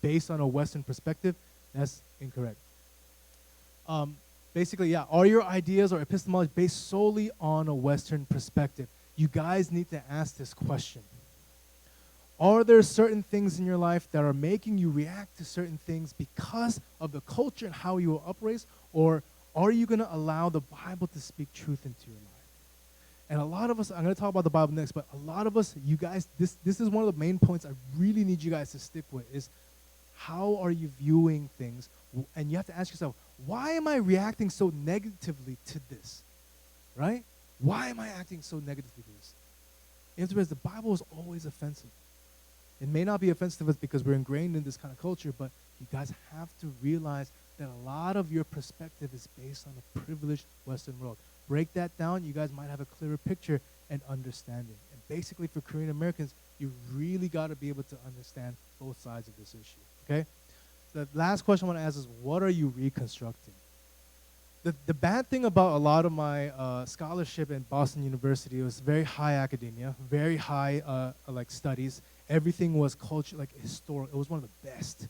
[SPEAKER 1] based on a Western perspective. That's incorrect. Basically, yeah, are your ideas or epistemology based solely on a Western perspective? You guys need to ask this question. Are there certain things in your life that are making you react to certain things because of the culture and how you were upraised? Or are you going to allow the Bible to speak truth into your life? And a lot of us, I'm going to talk about the Bible next, but a lot of us, you guys, this is one of the main points I really need you guys to stick with is, how are you viewing things? And you have to ask yourself, why am I reacting so negatively to this? Right? Why am I acting so negatively to this? You have to realize the Bible is always offensive. It may not be offensive to us because we're ingrained in this kind of culture, but you guys have to realize that a lot of your perspective is based on a privileged Western world. Break that down, you guys might have a clearer picture and understanding. And basically for Korean Americans, you really got to be able to understand both sides of this issue, okay? The last question I want to ask is, what are you reconstructing? The bad thing about a lot of my scholarship in Boston University was very high academia, very high like studies. Everything was culture, like historic. It was one of the best.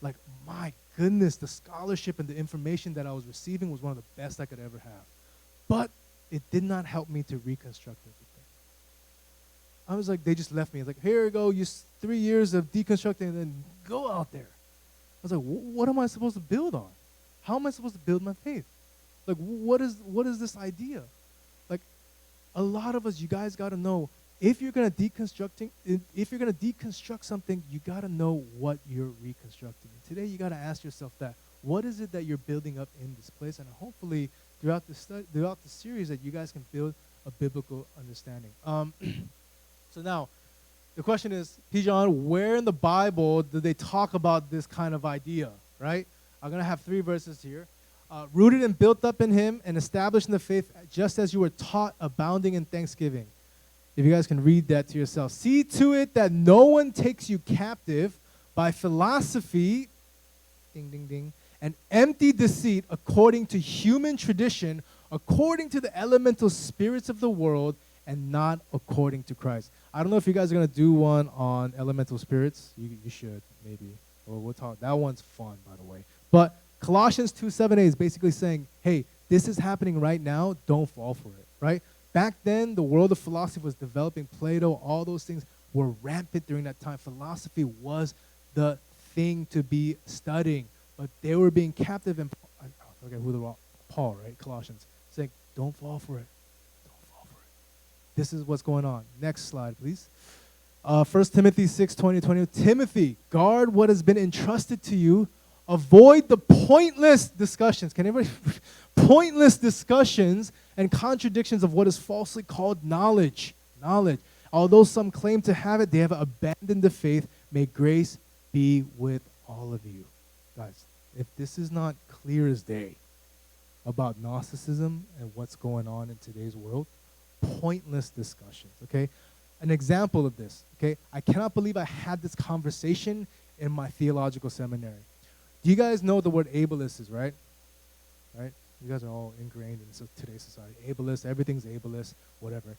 [SPEAKER 1] Like, my goodness, the scholarship and the information that I was receiving was one of the best I could ever have. But it did not help me to reconstruct everything. I was like, they just left me. It's like, here you go, 3 years of deconstructing, and then go out there. I was like, what am I supposed to build on? How am I supposed to build my faith? Like, what is this idea? Like, a lot of us, you guys got to know, if you're going to deconstruct something, you got to know what you're reconstructing. And today, you got to ask yourself that. What is it that you're building up in this place? And hopefully, throughout the series that you guys can build a biblical understanding. So now, the question is, Pijon, where in the Bible do they talk about this kind of idea, right? I'm going to have 3 verses here. Rooted and built up in him and established in the faith just as you were taught, abounding in thanksgiving. If you guys can read that to yourself. See to it that no one takes you captive by philosophy, ding, ding, ding, and empty deceit according to human tradition, according to the elemental spirits of the world, and not according to Christ. I don't know if you guys are going to do one on elemental spirits. You should, maybe. Or we'll talk. That one's fun, by the way. But Colossians 2:7a is basically saying, hey, this is happening right now. Don't fall for it, right? Back then, the world of philosophy was developing. Plato, all those things were rampant during that time. Philosophy was the thing to be studying. But they were being captive in, I forget who the wrong, Paul, right? Colossians, saying, don't fall for it. Don't fall for it. This is what's going on. Next slide, please. 1 Timothy 6:20-20. Timothy, guard what has been entrusted to you. Avoid the pointless discussions. Can anybody? Pointless discussions and contradictions of what is falsely called knowledge. Knowledge. Although some claim to have it, they have abandoned the faith. May grace be with all of you. Guys, if this is not clear as day about Gnosticism and what's going on in today's world, pointless discussions, okay? An example of this, okay? I cannot believe I had this conversation in my theological seminary. Do you guys know the word ableist is, right? Right? You guys are all ingrained in today's society. Ableist, everything's ableist, whatever.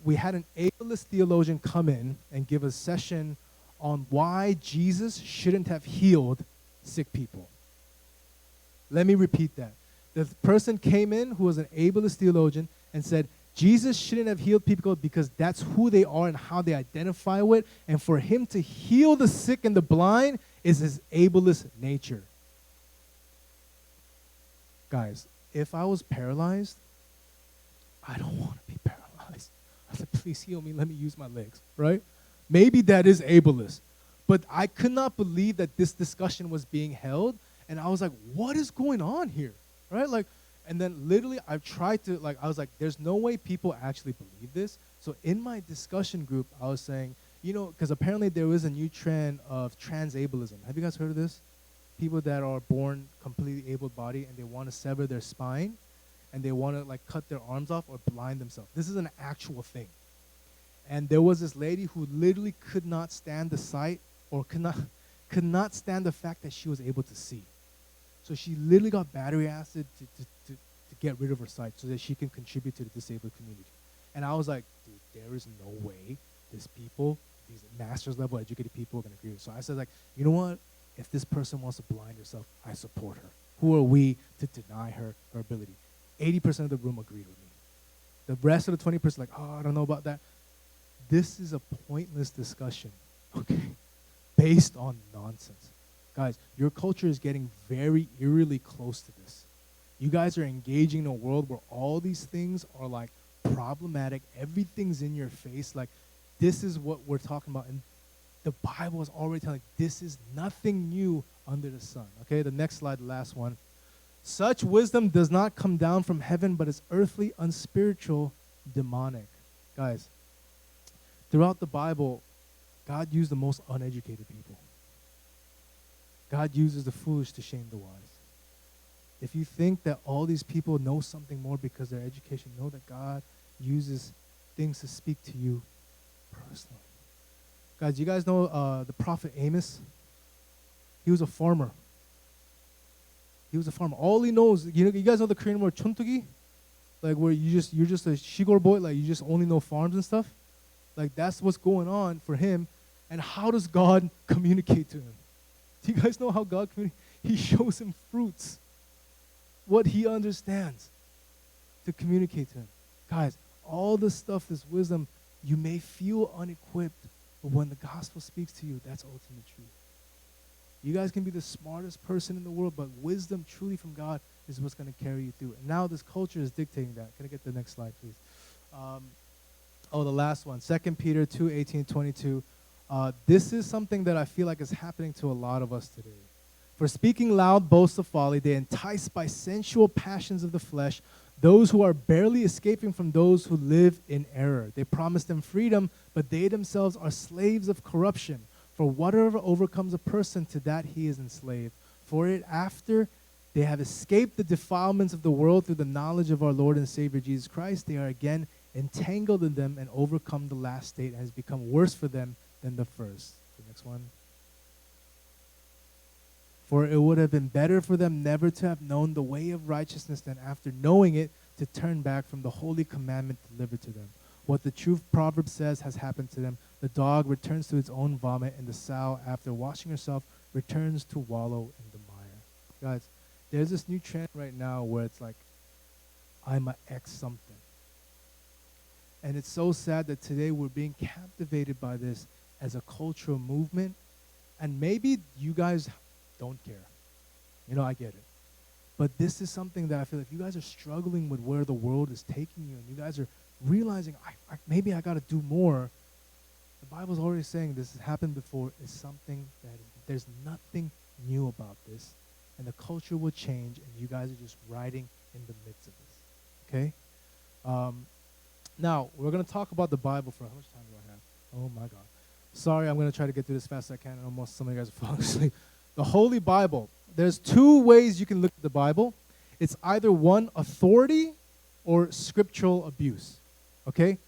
[SPEAKER 1] We had an ableist theologian come in and give a session on why Jesus shouldn't have healed sick people. Let me repeat that. The person came in who was an ableist theologian and said, Jesus shouldn't have healed people because that's who they are and how they identify with. And for him to heal the sick and the blind is his ableist nature. Guys, if I was paralyzed, I don't want to be paralyzed. I said, please heal me. Let me use my legs, right? Maybe that is ableist. But I could not believe that this discussion was being held. And I was like, what is going on here, right? Like, and then literally I tried to, like, I was like, there's no way people actually believe this. So in my discussion group, I was saying, you know, because apparently there is a new trend of transableism. Have you guys heard of this? People that are born completely able-bodied and they want to sever their spine and they want to, like, cut their arms off or blind themselves. This is an actual thing. And there was this lady who literally could not stand the sight or could not stand the fact that she was able to see. So she literally got battery acid to get rid of her sight so that she can contribute to the disabled community. And I was like, dude, there is no way these master's level educated people are going to agree with. So I said, like, you know what? If this person wants to blind herself, I support her. Who are we to deny her ability? 80% of the room agreed with me. The rest of the 20% like, oh, I don't know about that. This is a pointless discussion, okay, based on nonsense. Guys, your culture is getting very eerily close to this. You guys are engaging in a world where all these things are, like, problematic. Everything's in your face. Like, this is what we're talking about. And the Bible is already telling this is nothing new under the sun. Okay, the next slide, the last one. Such wisdom does not come down from heaven, but is earthly, unspiritual, demonic. Guys, throughout the Bible, God used the most uneducated people. God uses the foolish to shame the wise. If you think that all these people know something more because of their education, know that God uses things to speak to you personally. Guys, you guys know the prophet Amos? He was a farmer. He was a farmer. All he knows, you guys know the Korean word chuntugi? Like where you're just a shigor boy, like you just only know farms and stuff. Like that's what's going on for him. And how does God communicate to him? Do you guys know how God communicates? He shows him fruits. What he understands to communicate to him. Guys, all this stuff, this wisdom, you may feel unequipped, but when the gospel speaks to you, that's ultimate truth. You guys can be the smartest person in the world, but wisdom truly from God is what's going to carry you through. And now this culture is dictating that. Can I get the next slide, please? The last one, 2 Peter 2:18-22. This is something that I feel like is happening to a lot of us today. For speaking loud boasts of folly, they entice by sensual passions of the flesh, those who are barely escaping from those who live in error. They promise them freedom, but they themselves are slaves of corruption. For whatever overcomes a person, to that he is enslaved. For it after they have escaped the defilements of the world through the knowledge of our Lord and Savior Jesus Christ, they are again entangled in them and overcome the last state, and has become worse for them than the first. The next one. For it would have been better for them never to have known the way of righteousness than after knowing it to turn back from the holy commandment delivered to them. What the true proverb says has happened to them. The dog returns to its own vomit, and the sow, after washing herself, returns to wallow in the mire. Guys, there's this new trend right now where it's like, I'm an ex something. And it's so sad that today we're being captivated by this as a cultural movement. And maybe you guys don't care. You know, I get it. But this is something that I feel like you guys are struggling with where the world is taking you, and you guys are realizing, maybe I got to do more. The Bible's already saying this has happened before. It's something that there's nothing new about this. And the culture will change, and you guys are just riding in the midst of this. Okay? Now, we're going to talk about the Bible for how much time do I have? Oh, my God. Sorry, I'm going to try to get through this fast as I can. And almost some of you guys are falling asleep. The Holy Bible. There's two ways you can look at the Bible. It's either one, authority, or scriptural abuse. Okay?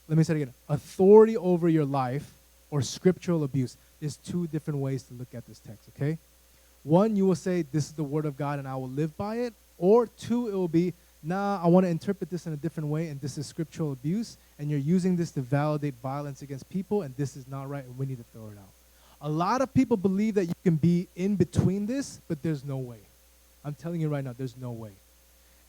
[SPEAKER 1] Let me say it again. Authority over your life or scriptural abuse. There's two different ways to look at this text, okay? One, you will say, this is the word of God and I will live by it. Or two, it will be, nah, I want to interpret this in a different way, and this is scriptural abuse, and you're using this to validate violence against people, and this is not right, and we need to throw it out. A lot of people believe that you can be in between this, but there's no way. I'm telling you right now, there's no way.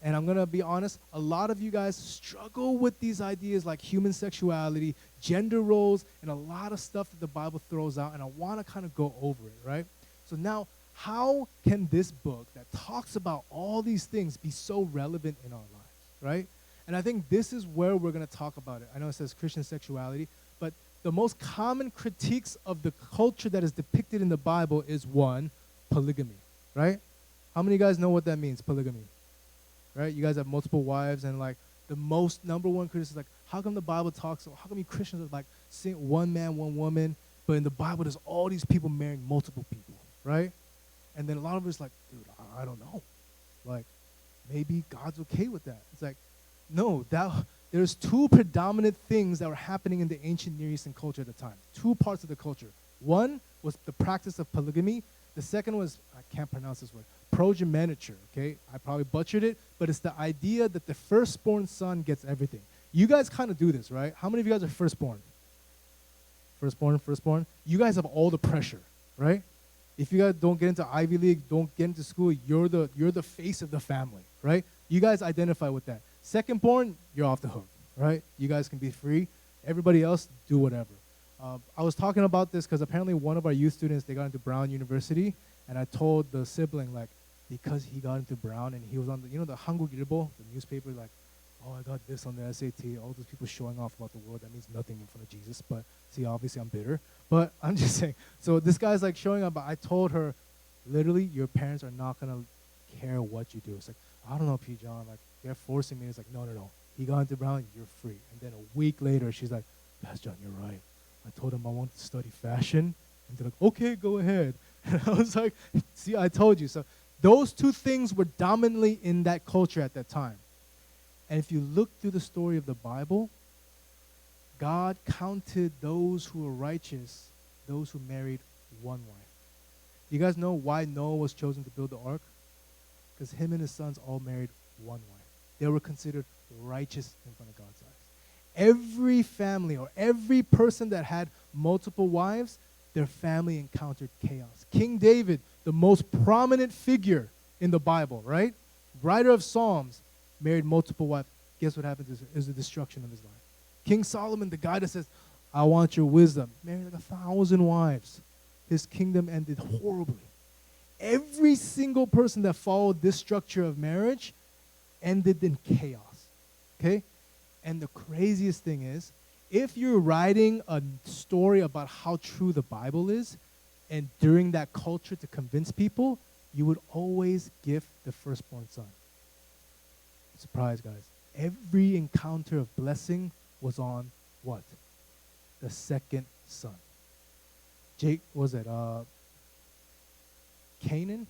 [SPEAKER 1] And I'm going to be honest, a lot of you guys struggle with these ideas like human sexuality, gender roles, and a lot of stuff that the Bible throws out, and I want to kind of go over it, right? So now, how can this book that talks about all these things be so relevant in our lives, right? And I think this is where we're going to talk about it. I know it says Christian sexuality, but the most common critiques of the culture that is depicted in the Bible is one, polygamy, right? How many of you guys know what that means, polygamy? Right? You guys have multiple wives, and like the most number one criticism is like, how come the Bible talks, how come you Christians are like saying one man, one woman, but in the Bible there's all these people marrying multiple people, right? And then a lot of us like, dude, I don't know. Like, maybe God's okay with that. It's like, no, there's two predominant things that were happening in the ancient Near Eastern culture at the time. Two parts of the culture. One was the practice of polygamy. The second was, I can't pronounce this word, progeniture, okay? I probably butchered it, but it's the idea that the firstborn son gets everything. You guys kind of do this, right? How many of you guys are firstborn? Firstborn? You guys have all the pressure, right? If you guys don't get into Ivy League, don't get into school, you're the face of the family, right? You guys identify with that. Secondborn, you're off the hook, right? You guys can be free. Everybody else, do whatever. I was talking about this because apparently one of our youth students, they got into Brown University, and I told the sibling, like, because he got into Brown and he was on the Hanguk Ilbo, the newspaper, like, oh, I got this on the SAT, all those people showing off about the world, that means nothing in front of Jesus, but see, obviously I'm bitter. But I'm just saying, so this guy's like showing up, but I told her, literally, your parents are not going to care what you do. It's like, I don't know, P. John, like, they're forcing me. It's like, no. He got into Brown, you're free. And then a week later, she's like, Pastor John, you're right. I told him I wanted to study fashion. And they're like, okay, go ahead. And I was like, see, I told you. So those two things were dominantly in that culture at that time. And if you look through the story of the Bible, God counted those who were righteous, those who married one wife. You guys know why Noah was chosen to build the ark? Because him and his sons all married one wife. They were considered righteous in front of God's eyes. Every family or every person that had multiple wives, their family encountered chaos. King David, the most prominent figure in the Bible, right? Writer of Psalms, married multiple wives. Guess what happened to him? It was the destruction of his life. King Solomon, the guy that says, I want your wisdom, married like 1,000 wives. His kingdom ended horribly. Every single person that followed this structure of marriage ended in chaos, okay? And the craziest thing is, if you're writing a story about how true the Bible is, and during that culture to convince people, you would always gift the firstborn son. Surprise, guys. Every encounter of blessing was on what? The second son. Jake, was it Canaan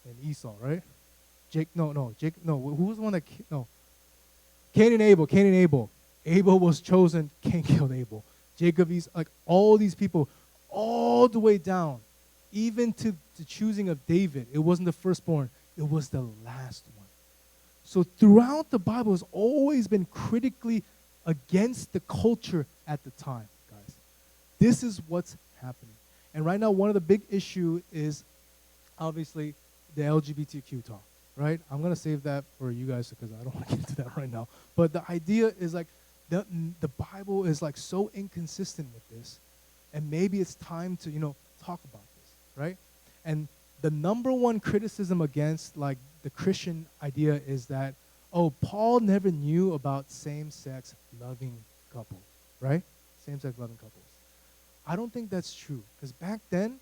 [SPEAKER 1] and Esau, right? Jake, no, Jake, no. Who was the one that, no. Cain and Abel, Cain and Abel. Abel was chosen, Cain killed Abel. Jacob, like all these people, all the way down, even to the choosing of David. It wasn't the firstborn, it was the last one. So throughout the Bible has always been critically against the culture at the time, guys. This is what's happening. And right now, one of the big issue is obviously the LGBTQ talk, right? I'm going to save that for you guys because I don't want to get into that right now. But the idea is like the Bible is like so inconsistent with this. And maybe it's time to, talk about this, right? And the number one criticism against like the Christian idea is that, oh, Paul never knew about same-sex loving couples, right? Same-sex loving couples. I don't think that's true because back then,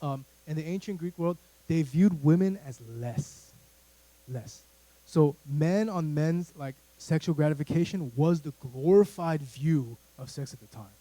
[SPEAKER 1] in the ancient Greek world, they viewed women as less. So men on men's like sexual gratification was the glorified view of sex at the time.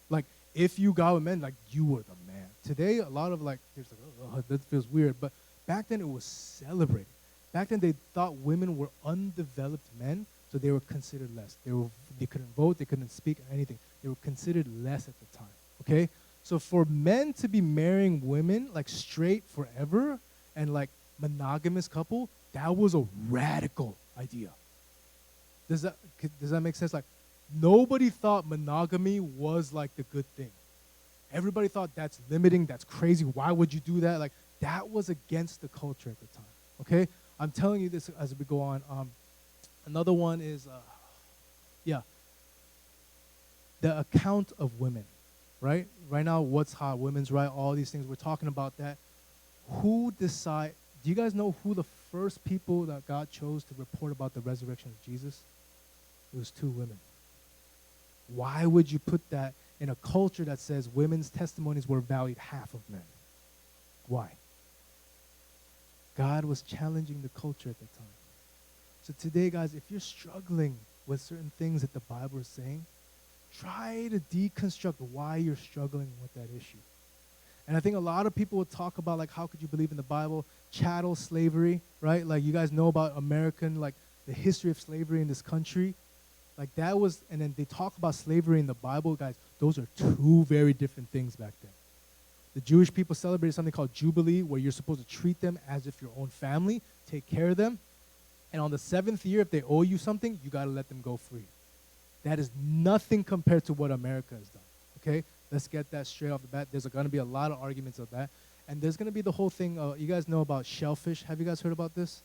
[SPEAKER 1] Like if you got with men, like you were the man. Today, a lot of like, there's like, oh, that feels weird. But back then it was celebrated. Back then they thought women were undeveloped men, so they were considered less. They couldn't vote, they couldn't speak anything. They were considered less at the time. Okay? So for men to be marrying women like straight forever and like monogamous couple, that was a radical idea. Does that make sense? Like nobody thought monogamy was like the good thing. Everybody thought that's limiting, that's crazy. Why would you do that? Like that was against the culture at the time. Okay? I'm telling you this as we go on. Another one is, the account of women, right? Right now, what's hot, women's right, all these things. We're talking about that. Do you guys know who the first people that God chose to report about the resurrection of Jesus? It was 2 women. Why would you put that in a culture that says women's testimonies were valued half of men? Why? God was challenging the culture at the time. So today, guys, if you're struggling with certain things that the Bible is saying, try to deconstruct why you're struggling with that issue. And I think a lot of people will talk about, like, how could you believe in the Bible? Chattel slavery, right? Like, you guys know about American, like, the history of slavery in this country. Like, that was, and then they talk about slavery in the Bible. Guys, those are 2 very different things back then. The Jewish people celebrated something called Jubilee, where you're supposed to treat them as if your own family, take care of them. And on the 7th year, if they owe you something, you got to let them go free. That is nothing compared to what America has done, okay? Let's get that straight off the bat. There's going to be a lot of arguments of that. And there's going to be the whole thing, you guys know about shellfish. Have you guys heard about this?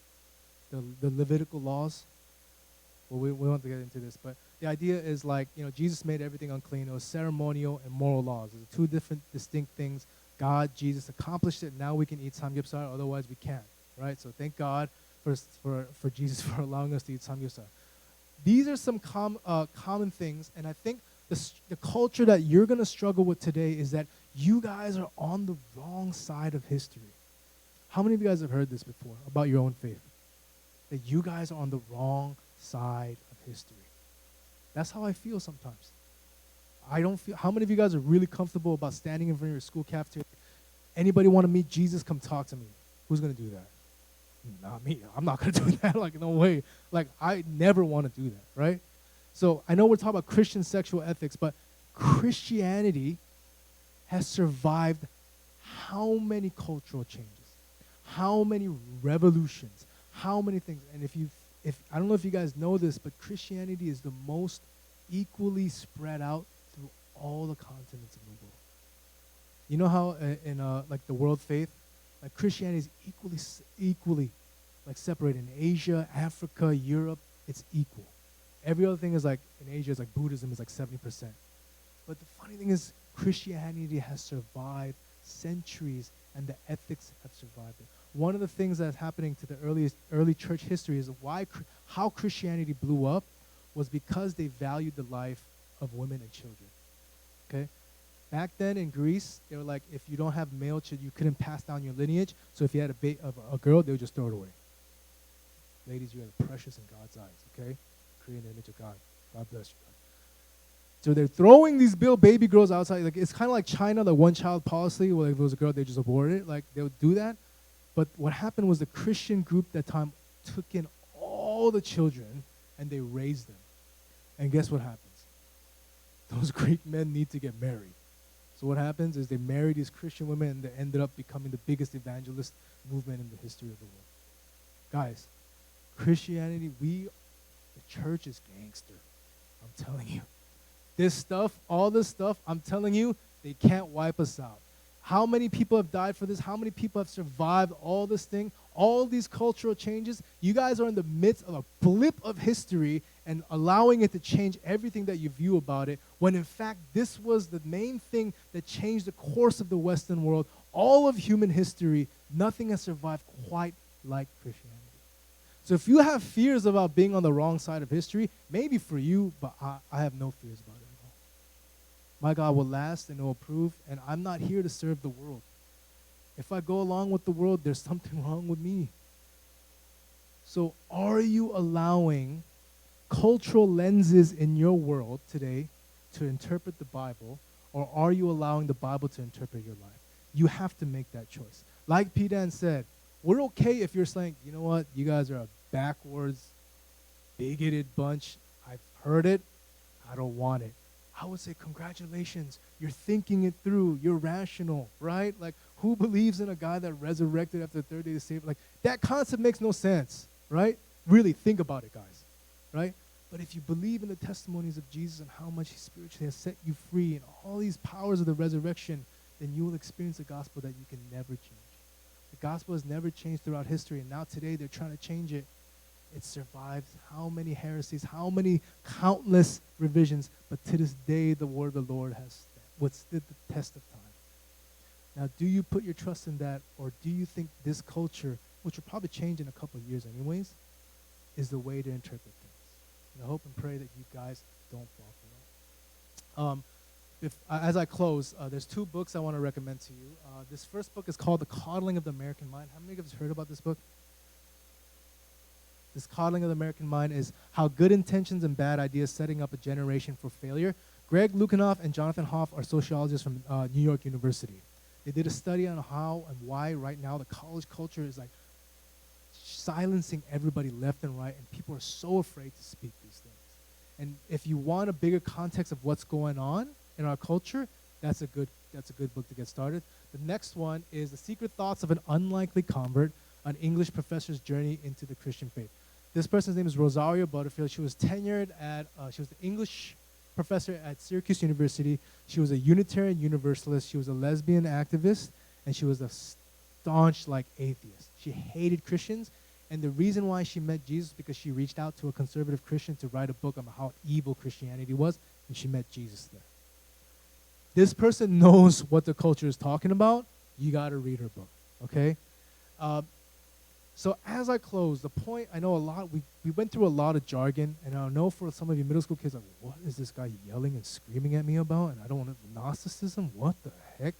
[SPEAKER 1] The Levitical laws? Well, we want to get into this, but the idea is like, Jesus made everything unclean. It was ceremonial and moral laws. There's 2 different distinct things. God, Jesus accomplished it. Now we can eat samgyeopsal, otherwise we can't, right? So thank God for Jesus for allowing us to eat samgyeopsal. These are some common things, and I think the culture that you're going to struggle with today is that you guys are on the wrong side of history. How many of you guys have heard this before about your own faith? That you guys are on the wrong side of history. That's how I feel sometimes. How many of you guys are really comfortable about standing in front of your school cafeteria? Anybody want to meet Jesus? Come talk to me. Who's going to do that? Not me. I'm not going to do that. Like, no way. Like, I never want to do that, right? So I know we're talking about Christian sexual ethics, but Christianity has survived how many cultural changes, how many revolutions, how many things. And if I don't know if you guys know this, but Christianity is the most equally spread out through all the continents of the world. You know how in like the world faith, like Christianity is equally like separated in Asia, Africa, Europe. It's equal. Every other thing is like in Asia is like Buddhism is like 70%. But the funny thing is Christianity has survived centuries and the ethics have survived it. One of the things that's happening to the early church history is how Christianity blew up was because they valued the life of women and children. Okay? Back then in Greece, they were like, if you don't have male children, you couldn't pass down your lineage. So if you had a girl, they would just throw it away. Ladies, you are precious in God's eyes, okay? Created in the image of God. God bless you. So they're throwing these baby girls outside. Like, it's kind of like China, the one-child policy, where if it was a girl, they just aborted it. Like, they would do that. But what happened was the Christian group that time took in all the children, and they raised them. And guess what happens? Those Greek men need to get married. So what happens is they marry these Christian women, and they ended up becoming the biggest evangelist movement in the history of the world. Guys, Christianity, the church is gangster. I'm telling you. This stuff, all this stuff, I'm telling you, they can't wipe us out. How many people have died for this? How many people have survived all this thing? All these cultural changes. You guys are in the midst of a blip of history and allowing it to change everything that you view about it, when in fact this was the main thing that changed the course of the Western world. All of human history, nothing has survived quite like Christianity. So if you have fears about being on the wrong side of history, maybe for you, but I have no fears about it at all. My God will last and it will prove, and I'm not here to serve the world. If I go along with the world, there's something wrong with me. So are you allowing cultural lenses in your world today to interpret the Bible, or are you allowing the Bible to interpret your life? You have to make that choice. Like P. Dan said, we're okay if you're saying, you know what, you guys are a backwards, bigoted bunch. I've heard it. I don't want it. I would say, congratulations. You're thinking it through. You're rational, right? Like, who believes in a guy that resurrected after the third day to save? Like, that concept makes no sense, right? Really, think about it, guys, right? But if you believe in the testimonies of Jesus and how much he spiritually has set you free and all these powers of the resurrection, then you will experience a gospel that you can never change. The gospel has never changed throughout history, and now today they're trying to change it. It survived how many heresies, how many countless revisions, but to this day the word of the Lord has withstood the test of time. Now, do you put your trust in that, or do you think this culture, which will probably change in a couple of years anyways, is the way to interpret things? And I hope and pray that you guys don't fall for that. As I close, there's two books I want to recommend to you. This first book is called The Coddling of the American Mind. How many of us heard about this book? This Coddling of the American Mind is how good intentions and bad ideas setting up a generation for failure. Greg Lukianoff and Jonathan Hoff are sociologists from New York University. They did a study on how and why right now the college culture is like silencing everybody left and right, and people are so afraid to speak these things. And if you want a bigger context of what's going on in our culture, that's a good book to get started. The next one is The Secret Thoughts of an Unlikely Convert, an English professor's journey into the Christian faith. This person's name is Rosario Butterfield. She was tenured at, she was the English professor at Syracuse University. She was a Unitarian Universalist. She was a lesbian activist, and she was a staunch, atheist. She hated Christians, and the reason why she met Jesus is because she reached out to a conservative Christian to write a book on how evil Christianity was, and she met Jesus there. This person knows what the culture is talking about. You got to read her book, okay? So as I close, the point, I know we went through a lot of jargon, and I know for some of you middle school kids, like, what is this guy yelling and screaming at me about? And I don't want Gnosticism? What the heck?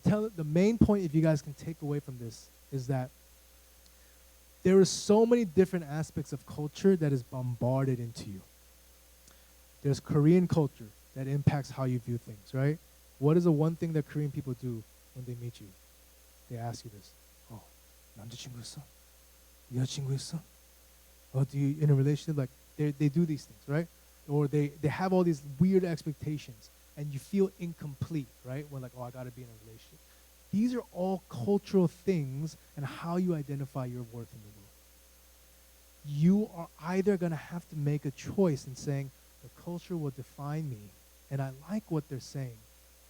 [SPEAKER 1] The main point, if you guys can take away from this, is that there are so many different aspects of culture that is bombarded into you. There's Korean culture that impacts how you view things, right? What is the one thing that Korean people do when they meet you? They ask you this. Oh, 남자친구 있어? 여자친구 있어? Oh, do you in a relationship? Like they do these things, right? Or they have all these weird expectations, and you feel incomplete, right? When I gotta be in a relationship. These are all cultural things and how you identify your worth in the world. You are either gonna have to make a choice in saying the culture will define me, and I like what they're saying,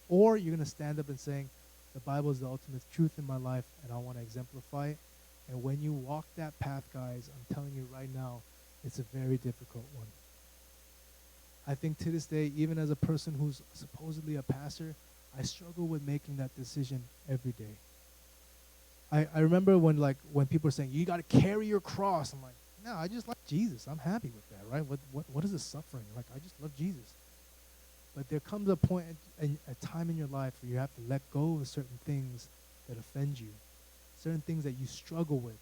[SPEAKER 1] or you're gonna stand up and saying, the Bible is the ultimate truth in my life, and I want to exemplify it. And when you walk that path, guys, I'm telling you right now, it's a very difficult one. I think to this day, even as a person who's supposedly a pastor, I struggle with making that decision every day. I remember when people are saying, you got to carry your cross. I'm like, no, I just like Jesus. I'm happy with that, right? What is the suffering? I just love Jesus. But there comes a point, a time in your life where you have to let go of certain things that offend you, certain things that you struggle with.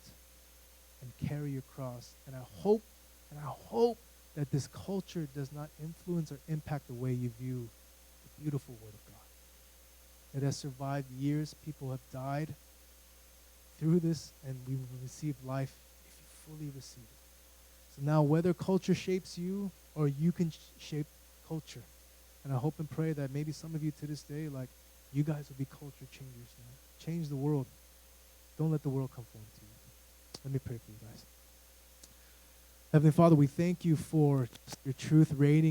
[SPEAKER 1] and carry your cross. And I hope that this culture does not influence or impact the way you view the beautiful Word of God. It has survived years. People have died through this, and we will receive life if you fully receive it. So now, whether culture shapes you or you can shape culture. And I hope and pray that maybe some of you to this day, like, you guys will be culture changers, man. Change the world. Don't let the world conform to you. Let me pray for you guys. Heavenly Father, we thank you for your truth radiating